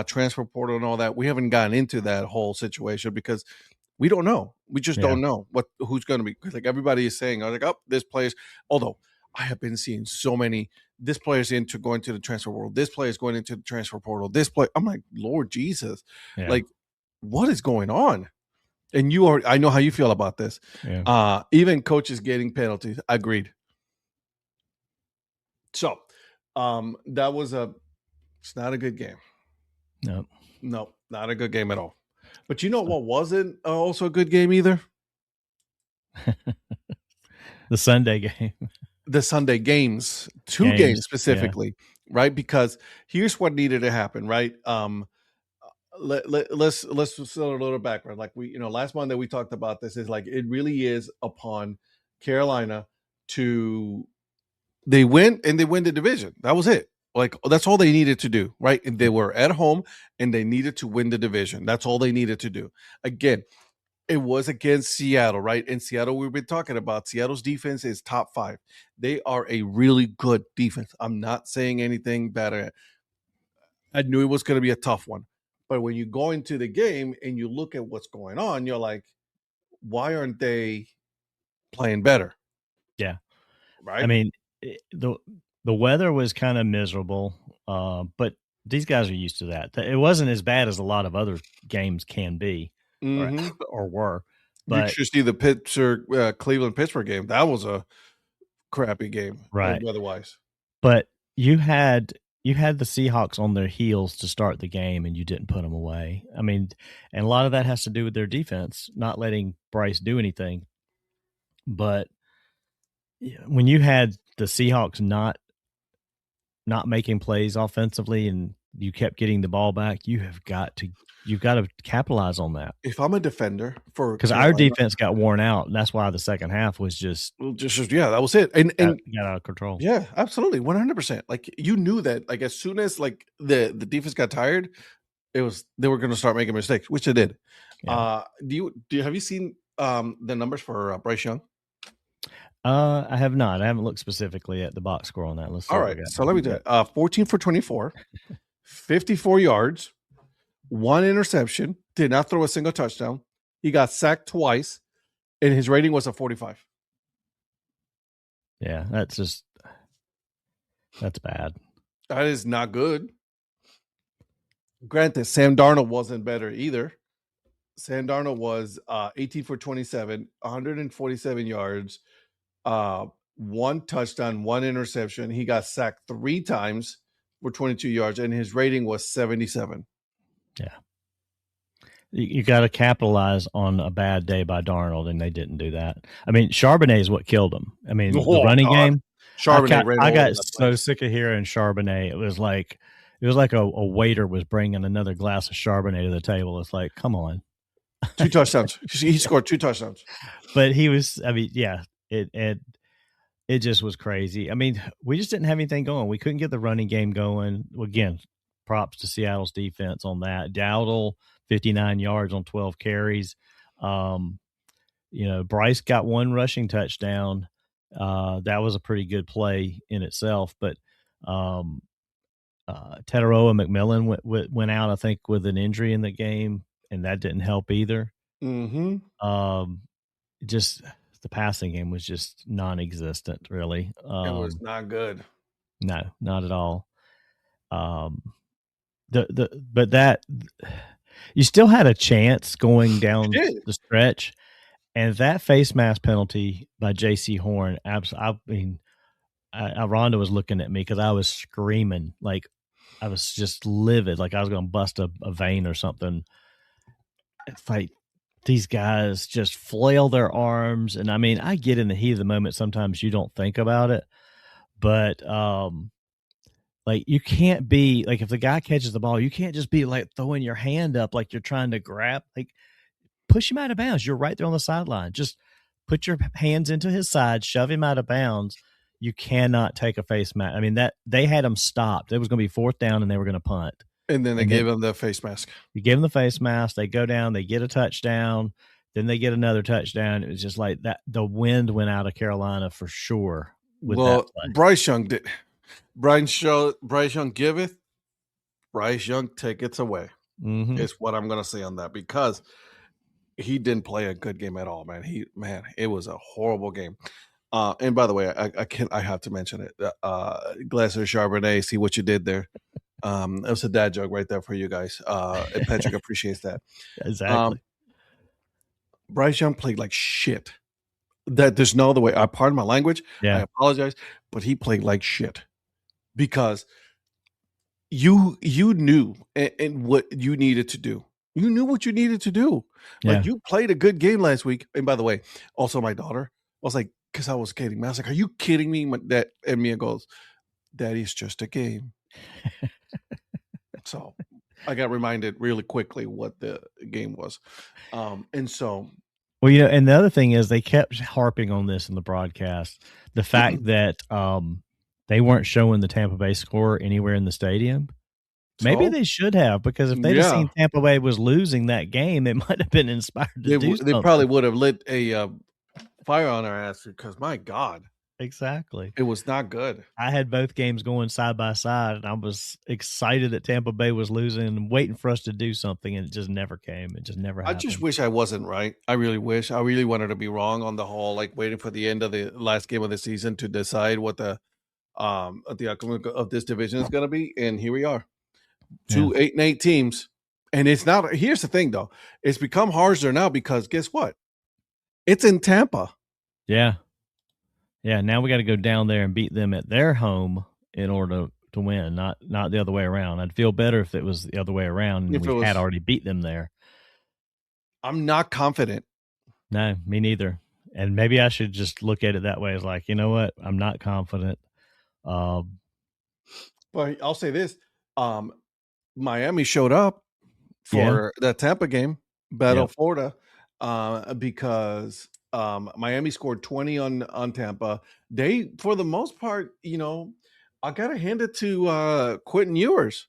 S3: transfer portal and all that. We haven't gotten into that whole situation because we don't know. We just don't know who's going to be. Like everybody is saying, I was like, oh, this player's. Although I have been seeing so many. This player's going to the transfer portal. This player's going into the transfer portal. This play. I'm like, Lord Jesus, like, what is going on? And I know how you feel about this. Yeah. Even coaches getting penalties. Agreed. So, that was it's not a good game.
S2: No,
S3: not a good game at all. But you know what wasn't also a good game either?
S2: The Sunday game.
S3: The Sunday games. Two games specifically, right? Because here's what needed to happen, right? Let's still a little background. Like last Monday we talked about this. Is like it really is upon Carolina they win the division. That was it. Like that's all they needed to do, right? And they were at home and they needed to win the division. That's all they needed to do. Again, it was against Seattle, right? In Seattle, we've been talking about Seattle's defense is top 5. They are a really good defense. I'm not saying anything bad. I knew it was going to be a tough one. But when you go into the game and you look at what's going on, you're like, why aren't they playing better?
S2: Yeah.
S3: Right.
S2: I mean, the weather was kind of miserable, but these guys are used to that. It wasn't as bad as a lot of other games can be or were. But
S3: you should see the Cleveland-Pittsburgh game. That was a crappy game,
S2: right?
S3: Weather-wise.
S2: But you had the Seahawks on their heels to start the game, and you didn't put them away. I mean, and a lot of that has to do with their defense, not letting Bryce do anything. But when you had the Seahawks not making plays offensively, and you kept getting the ball back, you've got to capitalize on that.
S3: If I'm a defender
S2: because our defense got worn out, and that's why the second half was just
S3: that was it, and
S2: got out of control.
S3: Yeah, absolutely, 100%. Like you knew that, like as soon as like the defense got tired, they were going to start making mistakes, which they did. Yeah. Have you seen the numbers for Bryce Young?
S2: I have not. I haven't looked specifically at the box score on that. Let's see.
S3: All right, so let me do it. 14 for 24, 54 yards. 1 interception, did not throw a single touchdown. He got sacked twice, and his rating was a 45.
S2: Yeah, that's bad.
S3: That is not good. Granted, Sam Darnold wasn't better either. Sam Darnold was 18 for 27, 147 yards, 1 touchdown, 1 interception. He got sacked 3 times for 22 yards, and his rating was 77.
S2: Yeah. You got to capitalize on a bad day by Darnold, and they didn't do that. I mean, Charbonnet is what killed them. I mean, the running game.
S3: Charbonnet ran
S2: I
S3: all
S2: got
S3: over that
S2: so
S3: place.
S2: sick of hearing Charbonnet. It was like a waiter was bringing another glass of Charbonnet to the table. It's like, come on.
S3: 2 touchdowns. He scored 2 touchdowns.
S2: But he was. I mean, yeah. It just was crazy. I mean, we just didn't have anything going. We couldn't get the running game going. Again, props to Seattle's defense on that. Dowdle, 59 yards on 12 carries. Bryce got 1 rushing touchdown. That was a pretty good play in itself. But Teteroa McMillan went out, I think, with an injury in the game, and that didn't help either.
S3: Mm-hmm.
S2: Just the passing game was just non-existent, really.
S3: It was not good.
S2: No, not at all. But that you still had a chance going down the stretch, and that face mask penalty by J.C. Horn. Rhonda was looking at me because I was screaming, like I was just livid, like I was going to bust a vein or something. It's like these guys just flail their arms, and I mean, I get in the heat of the moment. Sometimes you don't think about it, but like you can't be like, if the guy catches the ball, you can't just be like throwing your hand up like you're trying to grab. Like, push him out of bounds. You're right there on the sideline. Just put your hands into his side, shove him out of bounds. You cannot take a face mask. I mean, that they had him stopped. It was going to be 4th down, and they were going to punt.
S3: And then they gave him the face mask.
S2: You give him the face mask. They go down. They get a touchdown. Then they get another touchdown. It was just like that. The wind went out of Carolina for sure.
S3: Well, Bryce Young did. Bryce Young giveth, Bryce Young taketh away.
S2: Mm-hmm.
S3: Is what I'm going to say on that, because he didn't play a good game at all, man. It was a horrible game. And by the way, I have to mention it. Glasser Charbonnet, see what you did there. It was a dad joke right there for you guys. And Patrick appreciates that.
S2: Exactly.
S3: Bryce Young played like shit. That there's no other way. Pardon my language.
S2: Yeah.
S3: I apologize, but he played like shit because you knew and what you needed to do. You knew what you needed to do. Like, you played a good game last week. And by the way, also my daughter, I was like, because I was kidding. I was like, "Are you kidding me?" And Mia goes, "Daddy's just a game." So I got reminded really quickly what the game was. And so,
S2: well, and the other thing is they kept harping on this in the broadcast, the fact that they weren't showing the Tampa Bay score anywhere in the stadium. Maybe they should have, because if they'd have seen Tampa Bay was losing that game, it might have been inspired to do something.
S3: They probably would have lit a fire on our ass, because my God.
S2: Exactly.
S3: It was not good.
S2: I had both games going side by side, and I was excited that Tampa Bay was losing and waiting for us to do something, and it just never came. It just never happened.
S3: I just wish I wasn't right. I really wish. I really wanted to be wrong on the whole, like waiting for the end of the last game of the season to decide what the outcome of this division is going to be. And here we are. 2 8-8 teams. And it's not, here's the thing though. It's become harsher now because guess what? It's in Tampa.
S2: Yeah. Yeah. Now we got to go down there and beat them at their home in order to win, not the other way around. I'd feel better if it was the other way around and we had already beat them there.
S3: I'm not confident.
S2: No, me neither. And maybe I should just look at it that way, as like, you know what? I'm not confident.
S3: But I'll say this. Miami showed up for that Tampa game, Battle Florida, because Miami scored 20 on Tampa. They, for the most part, I got to hand it to Quentin Ewers.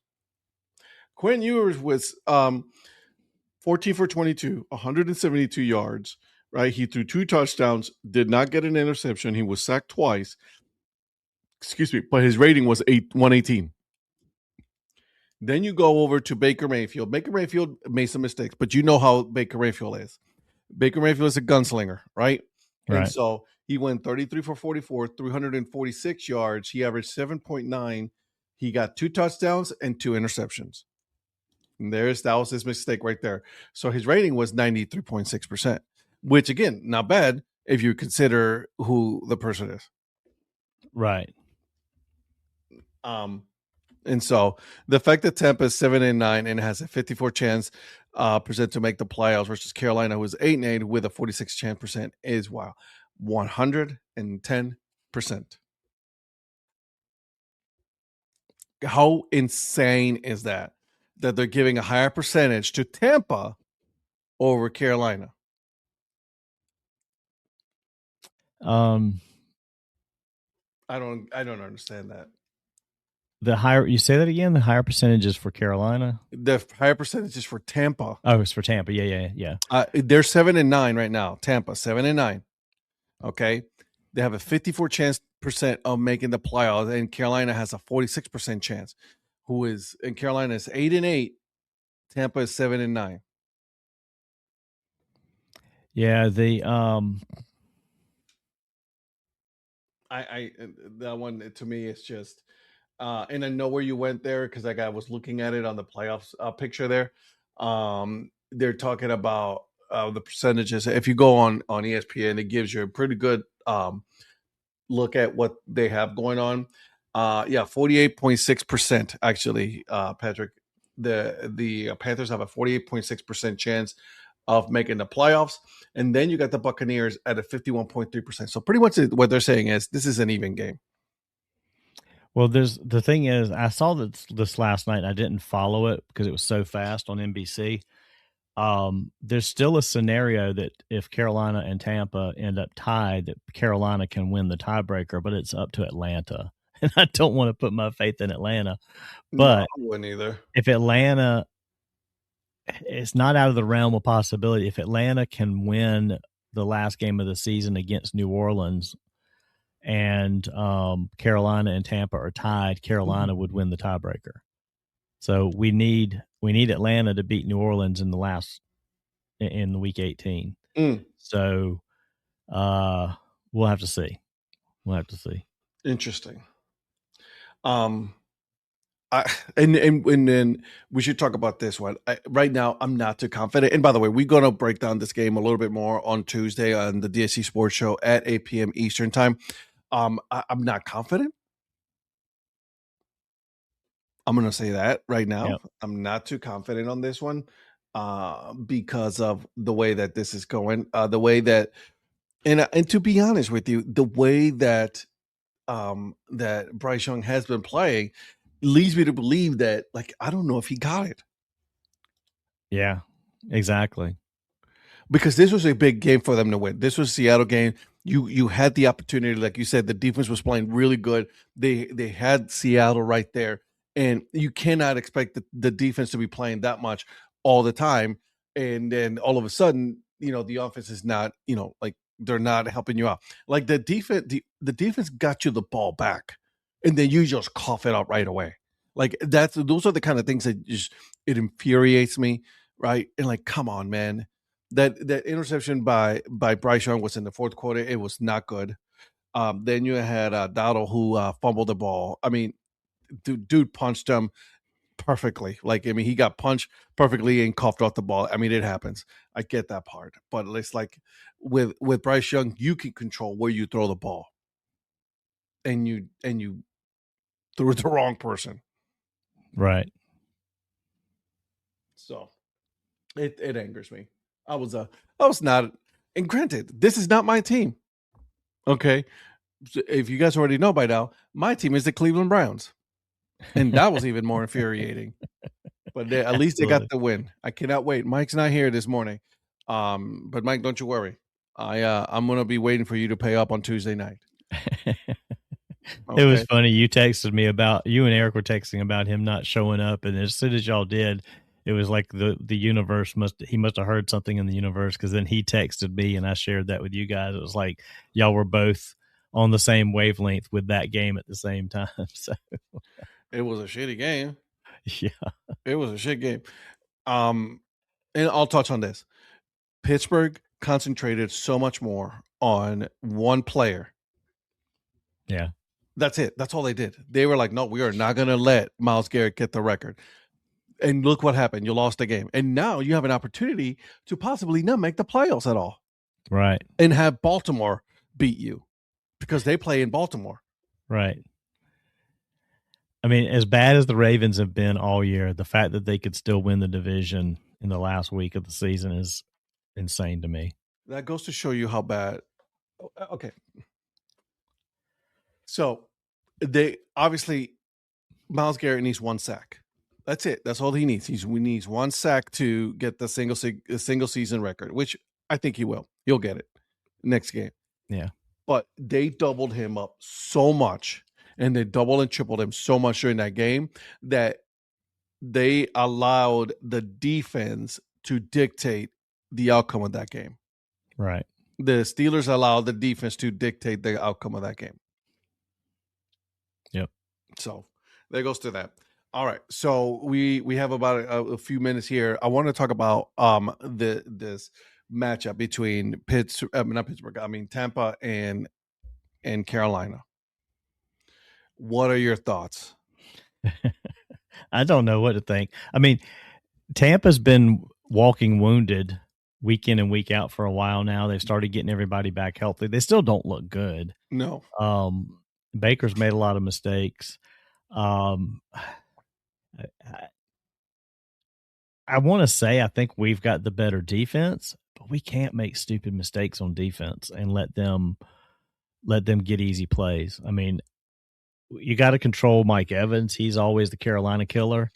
S3: Quentin Ewers was 14 for 22, 172 yards, right? He threw 2 touchdowns, did not get an interception. He was sacked twice. Excuse me, but his rating was 118. Then you go over to Baker Mayfield. Baker Mayfield made some mistakes, but you know how Baker Mayfield is. Baker Mayfield is a gunslinger, right? And so he went 33 for 44, 346 yards. He averaged 7.9. He got 2 touchdowns and 2 interceptions. And that was his mistake right there. So his rating was 93.6%, which, again, not bad if you consider who the person is.
S2: Right.
S3: And so the fact that Tampa is 7-9 and has a 54% chance to make the playoffs versus Carolina, who is 8-8 with a 46% chance is wow, 110%. How insane is that? That they're giving a higher percentage to Tampa over Carolina. I don't understand that.
S2: The higher, you say that again? The higher percentages for Carolina?
S3: The higher percentages for Tampa.
S2: Oh, it's for Tampa. Yeah.
S3: They're 7-9 right now. Tampa 7-9. Okay, they have a 54% of making the playoffs, and Carolina has a 46% chance. And Carolina is 8-8. Tampa is 7-9.
S2: Yeah,
S3: I that one to me is just and I know where you went there because I was looking at it on the playoffs picture there. They're talking about the percentages. If you go on ESPN, it gives you a pretty good look at what they have going on. 48.6% actually, Patrick. The Panthers have a 48.6% chance of making the playoffs, and then you got the Buccaneers at a 51.3%. So pretty much what they're saying is this is an even game.
S2: Well, the thing is, I saw this last night and I didn't follow it because it was so fast on NBC. There's still a scenario that if Carolina and Tampa end up tied, that Carolina can win the tiebreaker, but it's up to Atlanta. And I don't want to put my faith in Atlanta. But
S3: no, I wouldn't either.
S2: If Atlanta, it's not out of the realm of possibility. If Atlanta can win the last game of the season against New Orleans and Carolina and Tampa are tied, Carolina would win the tiebreaker. So we need Atlanta to beat New Orleans in week 18. So we'll have to see.
S3: Interesting. And then we should talk about this one. Right now, I'm not too confident. And by the way, we're going to break down this game a little bit more on Tuesday on the DSC Sports Show at 8 p.m. Eastern Time. I'm not confident. I'm going to say that right now. Yep. I'm not too confident on this one because of the way that this is going. The way that, and to be honest with you, the way that that Bryce Young has been playing leads me to believe that, like, I don't know if he got it.
S2: Yeah, exactly.
S3: Because this was a big game for them to win. This was a Seattle game. You had the opportunity, like you said, the defense was playing really good. They had Seattle right there. And you cannot expect the defense to be playing that much all the time. And then all of a sudden, the offense is not, like they're not helping you out. Like the defense got you the ball back, and then you just cough it out right away. Like those are the kind of things that it infuriates me, right? And like, come on, man. That interception by Bryce Young was in the fourth quarter. It was not good. Then you had Dowdle who fumbled the ball. I mean, dude punched him perfectly. Like, I mean, he got punched perfectly and coughed off the ball. I mean, it happens. I get that part. But it's like with Bryce Young, you can control where you throw the ball. And you threw the wrong person.
S2: Right.
S3: So it angers me. I was not, and granted, this is not my team. Okay. If you guys already know by now, my team is the Cleveland Browns. And that was even more infuriating. But at least they got the win. I cannot wait. Mike's not here this morning. But Mike, don't you worry. I'm gonna be waiting for you to pay up on Tuesday night.
S2: Okay. It was funny. You and Eric were texting about him not showing up, and as soon as y'all did, it was like the universe must have heard something in the universe, because then he texted me and I shared that with you guys. It was like y'all were both on the same wavelength with that game at the same time. So
S3: it was a shitty game.
S2: Yeah.
S3: It was a shit game. And I'll touch on this. Pittsburgh concentrated so much more on one player.
S2: Yeah.
S3: That's it. That's all they did. They were like, no, we are not going to let Myles Garrett get the record. And look what happened. You lost the game. And now you have an opportunity to possibly not make the playoffs at all.
S2: Right.
S3: And have Baltimore beat you because they play in Baltimore.
S2: Right. I mean, as bad as the Ravens have been all year, the fact that they could still win the division in the last week of the season is insane to me.
S3: That goes to show you how bad. Okay. So they obviously Myles Garrett needs 1 sack. That's it. That's all he needs. He needs 1 sack to get the single season record, which I think he will. He'll get it next game.
S2: Yeah.
S3: But they doubled him up so much, and they doubled and tripled him so much during that game that they allowed the defense to dictate the outcome of that game.
S2: Right.
S3: The Steelers allowed the defense to dictate the outcome of that game.
S2: Yep.
S3: So there goes to that. All right. So we have about a few minutes here. I want to talk about this matchup between Tampa and Carolina. What are your thoughts?
S2: I don't know what to think. I mean, Tampa's been walking wounded week in and week out for a while now. They've started getting everybody back healthy. They still don't look good.
S3: No.
S2: Baker's made a lot of mistakes. I want to say I think we've got the better defense, but we can't make stupid mistakes on defense and let them get easy plays. I mean, you got to control Mike Evans. He's always the Carolina killer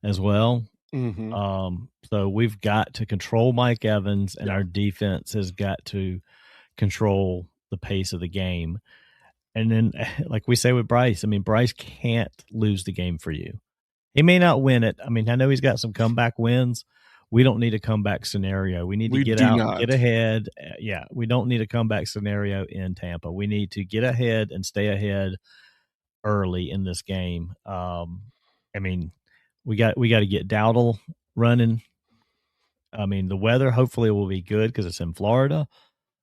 S2: as well.
S3: Mm-hmm.
S2: So we've got to control Mike Evans, and our defense has got to control the pace of the game. And then, like we say with Bryce, I mean, Bryce can't lose the game for you. He may not win it. I mean, I know he's got some comeback wins. We don't need a comeback scenario. We need to get out, get ahead. Yeah, we don't need a comeback scenario in Tampa. We need to get ahead and stay ahead early in this game. I mean, we got to get Dowdle running. I mean, the weather hopefully will be good because it's in Florida.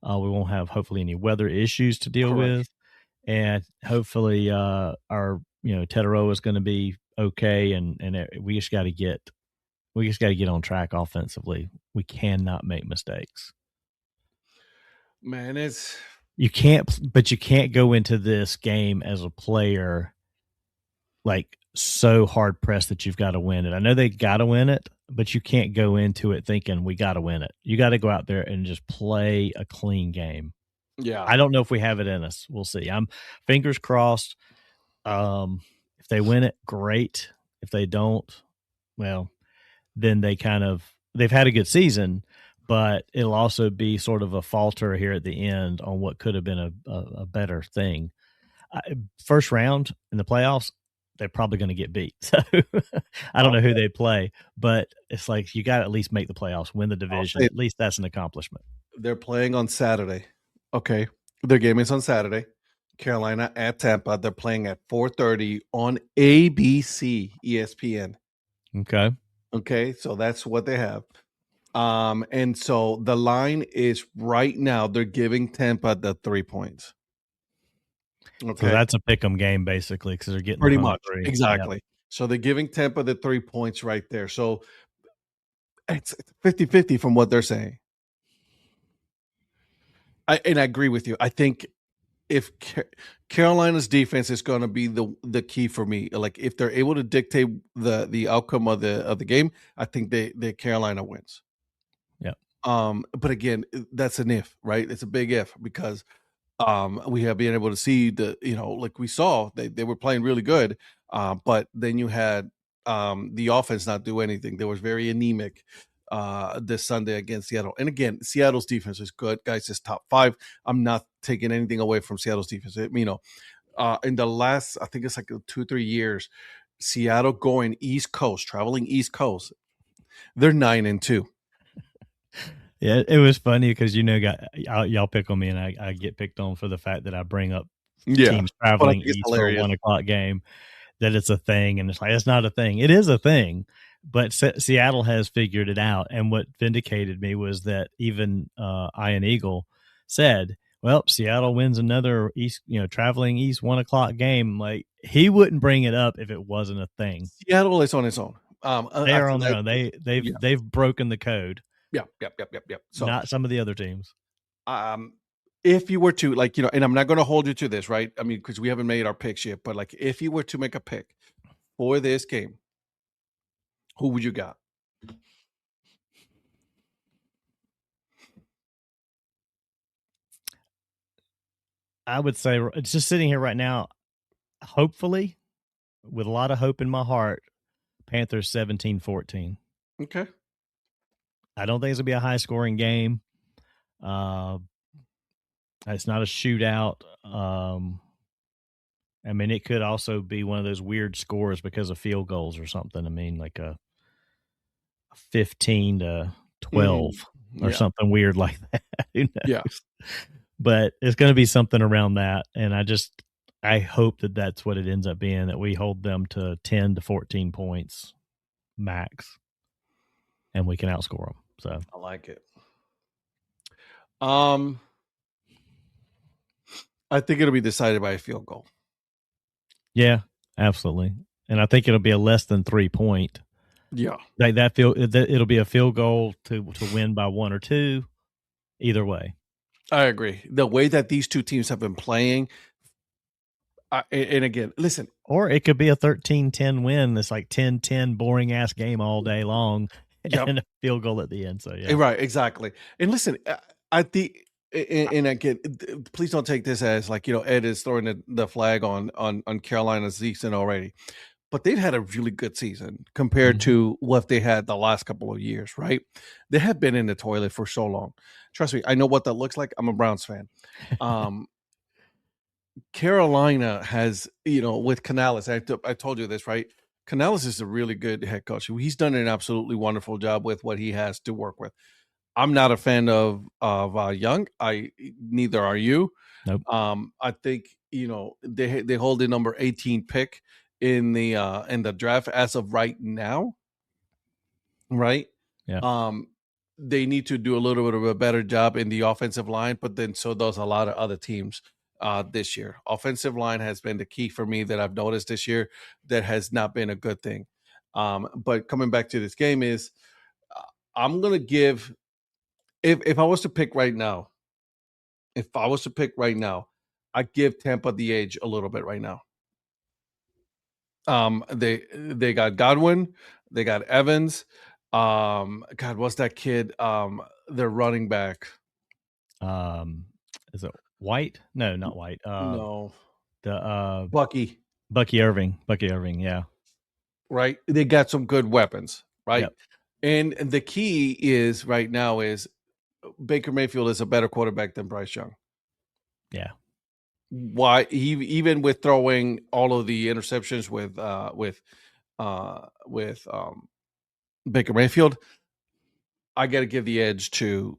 S2: We won't have hopefully any weather issues to deal with, and hopefully our Teteroa is going to be okay, and we just got to get on track offensively. We cannot make mistakes.
S3: Man,
S2: you can't go into this game as a player like so hard pressed that you've got to win it. I know they got to win it, but you can't go into it thinking we got to win it. You got to go out there and just play a clean game.
S3: Yeah.
S2: I don't know if we have it in us. We'll see. I'm fingers crossed. If they win it, great. If they don't, well, then they've had a good season, but it'll also be sort of a falter here at the end on what could have been a better thing. First round in the playoffs, they're probably going to get beat. So I don't know who they play, but it's like you got to at least make the playoffs, win the division. At least that's an accomplishment.
S3: They're playing on Saturday. Okay. Their game is on Saturday. Carolina at Tampa. They're playing at 4:30 on ABC, ESPN. Okay. So that's what they have. And so the line is right now, they're giving Tampa the 3 points.
S2: Okay. So that's a pick 'em game basically because they're getting
S3: pretty much
S2: 3.
S3: exactly. Yep. So they're giving Tampa the 3 points right there. So it's 50-50 from what they're saying. I agree with you. I think if Carolina's defense is going to be the key for me, like if they're able to dictate the outcome of the game, I think the Carolina wins.
S2: Yeah.
S3: But again, that's an if, right? It's a big if because we have been able to see like we saw they were playing really good, but then you had the offense not do anything. They was very anemic this Sunday against Seattle. And again, Seattle's defense is good, guys. It's top 5. I'm not taking anything away from Seattle's defense. In the last, I think it's like 2-3 years, Seattle traveling East Coast, they're 9-2.
S2: Yeah, it was funny because y'all pick on me and I get picked on for the fact that I bring up teams traveling east for a 1:00 game. That it's a thing, and it's like it's not a thing. It is a thing, but Seattle has figured it out. And what vindicated me was that even Ian Eagle said, "Well, Seattle wins another east, traveling east 1:00 game." Like he wouldn't bring it up if it wasn't a thing.
S3: Seattle is on its own.
S2: They are on their own. They've broken the code.
S3: Yep. So
S2: not some of the other teams.
S3: If you were to and I'm not going to hold you to this, right? I mean, because we haven't made our picks yet, but like if you were to make a pick, for this game, who would you got?
S2: I would say it's just sitting here right now. Hopefully, with a lot of hope in my heart, Panthers 17-14.
S3: Okay.
S2: I don't think it's going to be a high-scoring game. It's not a shootout. I mean, it could also be one of those weird scores because of field goals or something. I mean, like a 15-12 or something weird like that. Who knows?
S3: Yeah.
S2: But it's going to be something around that. And I hope that that's what it ends up being, that we hold them to 10 to 14 points max and we can outscore them. So
S3: I like it. I think it'll be decided by a field goal.
S2: Yeah, absolutely. And I think it'll be a less than 3 point.
S3: Yeah.
S2: Like it'll be a field goal to win by 1 or 2. Either way.
S3: I agree. The way that these two teams have been playing, and again, listen.
S2: Or it could be a 13-10 win. It's like 10-10 boring ass game all day long and a field goal at the end. So yeah.
S3: Right, exactly. And listen, I think, and again, please don't take this as like, Ed is throwing the flag on Carolina's season already. But they've had a really good season compared to what they had the last couple of years, right? They have been in the toilet for so long. Trust me, I know what that looks like. I'm a Browns fan. Carolina has, with Canales, I told you this, right? Canales is a really good head coach. He's done an absolutely wonderful job with what he has to work with. I'm not a fan of Young. Neither are you.
S2: Nope.
S3: I think, they hold the number 18 pick in the draft as of right now, right?
S2: Yeah.
S3: They need to do a little bit of a better job in the offensive line, but then so does a lot of other teams this year. Offensive line has been the key for me that I've noticed this year. That has not been a good thing. But coming back to this game is, I'm gonna give, if I was to pick right now, I give Tampa the edge a little bit right now. They got Godwin, they got Evans. God, what's that kid? Their running back.
S2: Is it White? No, not White.
S3: No,
S2: the
S3: Bucky
S2: Irving. Yeah,
S3: right. They got some good weapons, right?
S2: Yep.
S3: And the key is right now is Baker Mayfield is a better quarterback than Bryce Young.
S2: Yeah.
S3: Why even with throwing all of the interceptions with Baker Mayfield, I got to give the edge to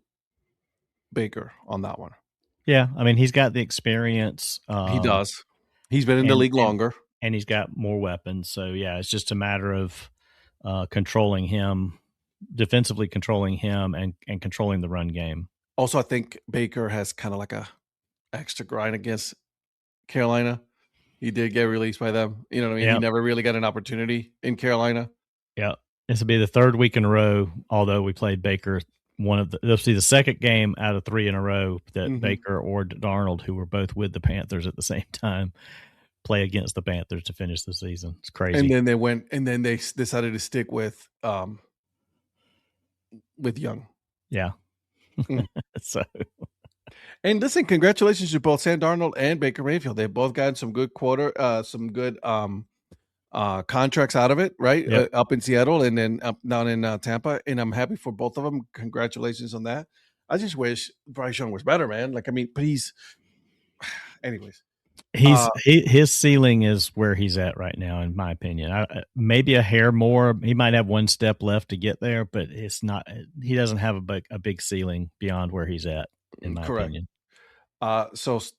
S3: Baker on that one.
S2: Yeah, I mean, he's got the experience.
S3: He does. He's been in the league longer,
S2: and he's got more weapons. So yeah, it's just a matter of controlling him, defensively controlling him, and controlling the run game.
S3: Also, I think Baker has kind of like a extra grind against Carolina. He did get released by them. You know what I mean? Yep. He never really got an opportunity in Carolina.
S2: Yeah. This will be the third week in a row, although we played Baker. This will be the second game out of 3 in a row that Baker or Darnold, who were both with the Panthers at the same time, play against the Panthers to finish the season. It's crazy.
S3: And then they decided to stick with Young.
S2: Yeah. So.
S3: And listen, congratulations to both Sam Darnold and Baker Mayfield. They've both gotten some good contracts out of it, right?
S2: Yep.
S3: Up in Seattle and then up down in Tampa. And I'm happy for both of them. Congratulations on that. I just wish Bryce Young was better, man. Like, I mean, but anyways.
S2: His ceiling is where he's at right now, in my opinion. Maybe a hair more. He might have one step left to get there, but it's not. He doesn't have a big ceiling beyond where he's at, in my opinion.
S3: So as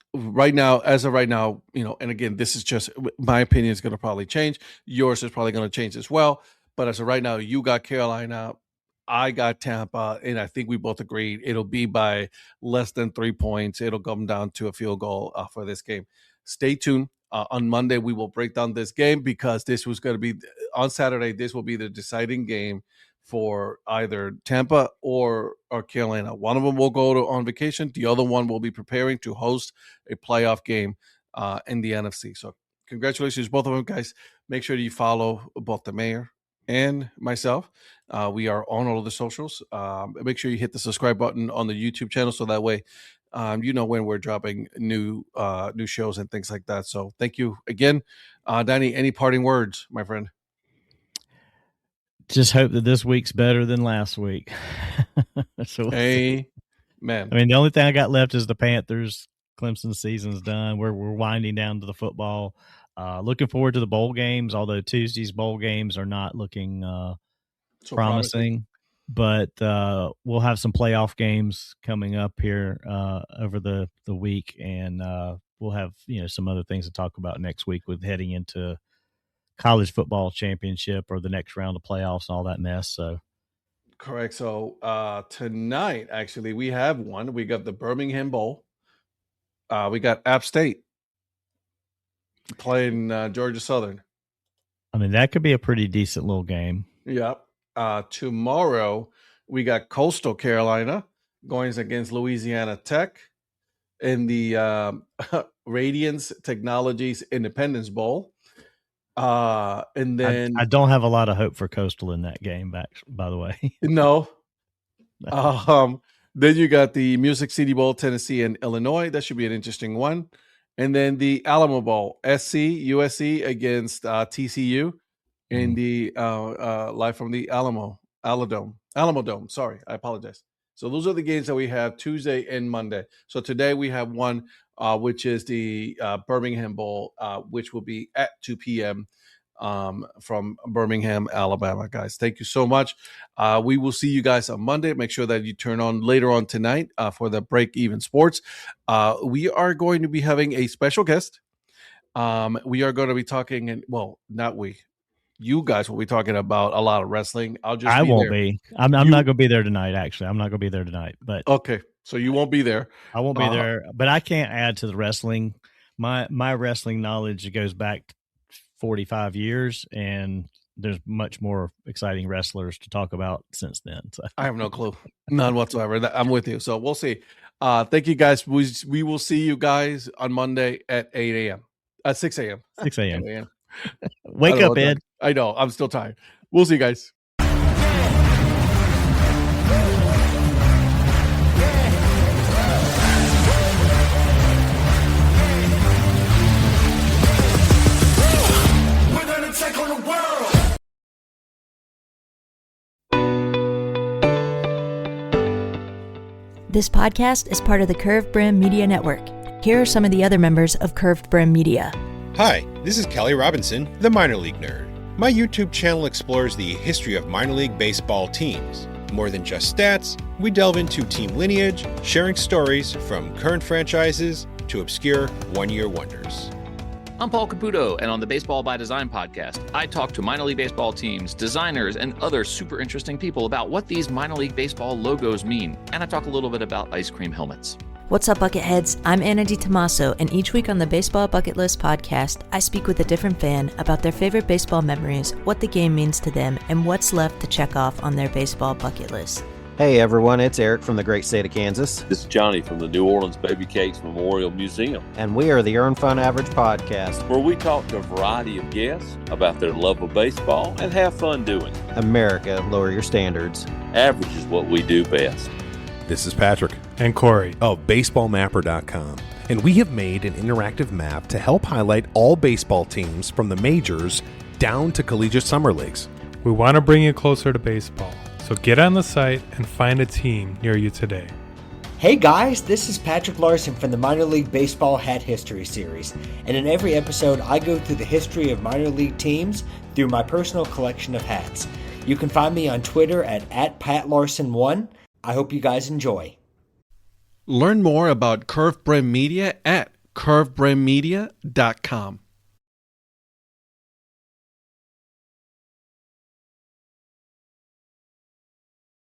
S3: of right now, and again, this is just my opinion is going to probably change. Yours is probably going to change as well. But as of right now, you got Carolina, I got Tampa, and I think we both agreed it'll be by less than 3 points. It'll come down to a field goal for this game. Stay tuned. On Monday, we will break down this game because this was going to be on Saturday. This will be the deciding game for either Tampa or Carolina. One of them will go on vacation. The other one will be preparing to host a playoff game in the NFC. So congratulations, both of them, guys. Make sure you follow both the mayor and myself. We are on all of the socials. Make sure you hit the subscribe button on the YouTube channel so that way you know when we're dropping new shows and things like that. So thank you again. Danny, any parting words, my friend?
S2: Just hope that this week's better than last week. So
S3: Amen.
S2: I mean, the only thing I got left is the Panthers. Clemson season's done. We're winding down to the football. Looking forward to the bowl games, although Tuesday's bowl games are not looking
S3: So
S2: promising. But we'll have some playoff games coming up here over the week, and we'll have some other things to talk about next week with heading into college football championship or the next round of playoffs and all that mess. So
S3: correct. So tonight, actually, we have one. We got the Birmingham Bowl. We got App State playing Georgia Southern.
S2: I mean, that could be a pretty decent little game.
S3: Yep. Tomorrow, we got Coastal Carolina going against Louisiana Tech in the Radiance Technologies Independence Bowl. And then
S2: I don't have a lot of hope for Coastal in that game, by the way.
S3: No. Then you got the Music City Bowl, Tennessee and Illinois. That should be an interesting one. And then the Alamo Bowl, USC against TCU in the live from the Alamo Dome. Sorry, I apologize. So those are the games that we have Tuesday and Monday. So today we have one, which is the Birmingham Bowl, which will be at 2 p.m. From Birmingham, Alabama. Guys, thank you so much. We will see you guys on Monday. Make sure that you turn on later on tonight for the Break Even Sports. We are going to be having a special guest. We are going to be talking, and well, not we. You guys will be talking about a lot of wrestling. I
S2: won't be. I'm not going to be there tonight, actually. I'm not going to be there tonight. But
S3: okay, so you won't be there.
S2: I won't be there, but I can't add to the wrestling. My wrestling knowledge goes back 45 years, and there's much more exciting wrestlers to talk about since then. So.
S3: I have no clue. None whatsoever. I'm with you. So we'll see. Thank you, guys. We will see you guys on Monday at 8 a.m. 6 a.m.
S2: 6 a.m. Wake up, Ed.
S3: I know. I'm still tired. We'll see you guys.
S4: We're gonna take on the world.
S5: This podcast is part of the Curved Brim Media Network. Here are some of the other members of Curved Brim Media.
S6: Hi, this is Kelly Robinson, the Minor League Nerd. My YouTube channel explores the history of minor league baseball teams. More than just stats, we delve into team lineage, sharing stories from current franchises to obscure one-year wonders.
S7: I'm Paul Caputo, and on the Baseball by Design podcast, I talk to minor league baseball teams, designers, and other super interesting people about what these minor league baseball logos mean, and I talk a little bit about ice cream helmets.
S5: What's up, Bucketheads? I'm Anna DiTomaso, and each week on the Baseball Bucket List podcast, I speak with a different fan about their favorite baseball memories, what the game means to them, and what's left to check off on their baseball bucket list.
S8: Hey everyone, it's Eric from the great state of Kansas.
S9: This is Johnny from the New Orleans Baby Cakes Memorial Museum.
S8: And we are the Earn Fun Average podcast,
S9: where we talk to a variety of guests about their love of baseball and have fun doing it.
S8: America, lower your standards.
S9: Average is what we do best.
S10: This is Patrick and Corey of BaseballMapper.com, and we have made an interactive map to help highlight all baseball teams from the majors down to collegiate summer leagues.
S11: We want to bring you closer to baseball, so get on the site and find a team near you today.
S12: Hey guys, this is Patrick Larson from the Minor League Baseball Hat History Series, and in every episode I go through the history of minor league teams through my personal collection of hats. You can find me on Twitter at @PatLarson1. I hope you guys enjoy.
S3: Learn more about Curved Brim Media at curvedbrimmedia.com.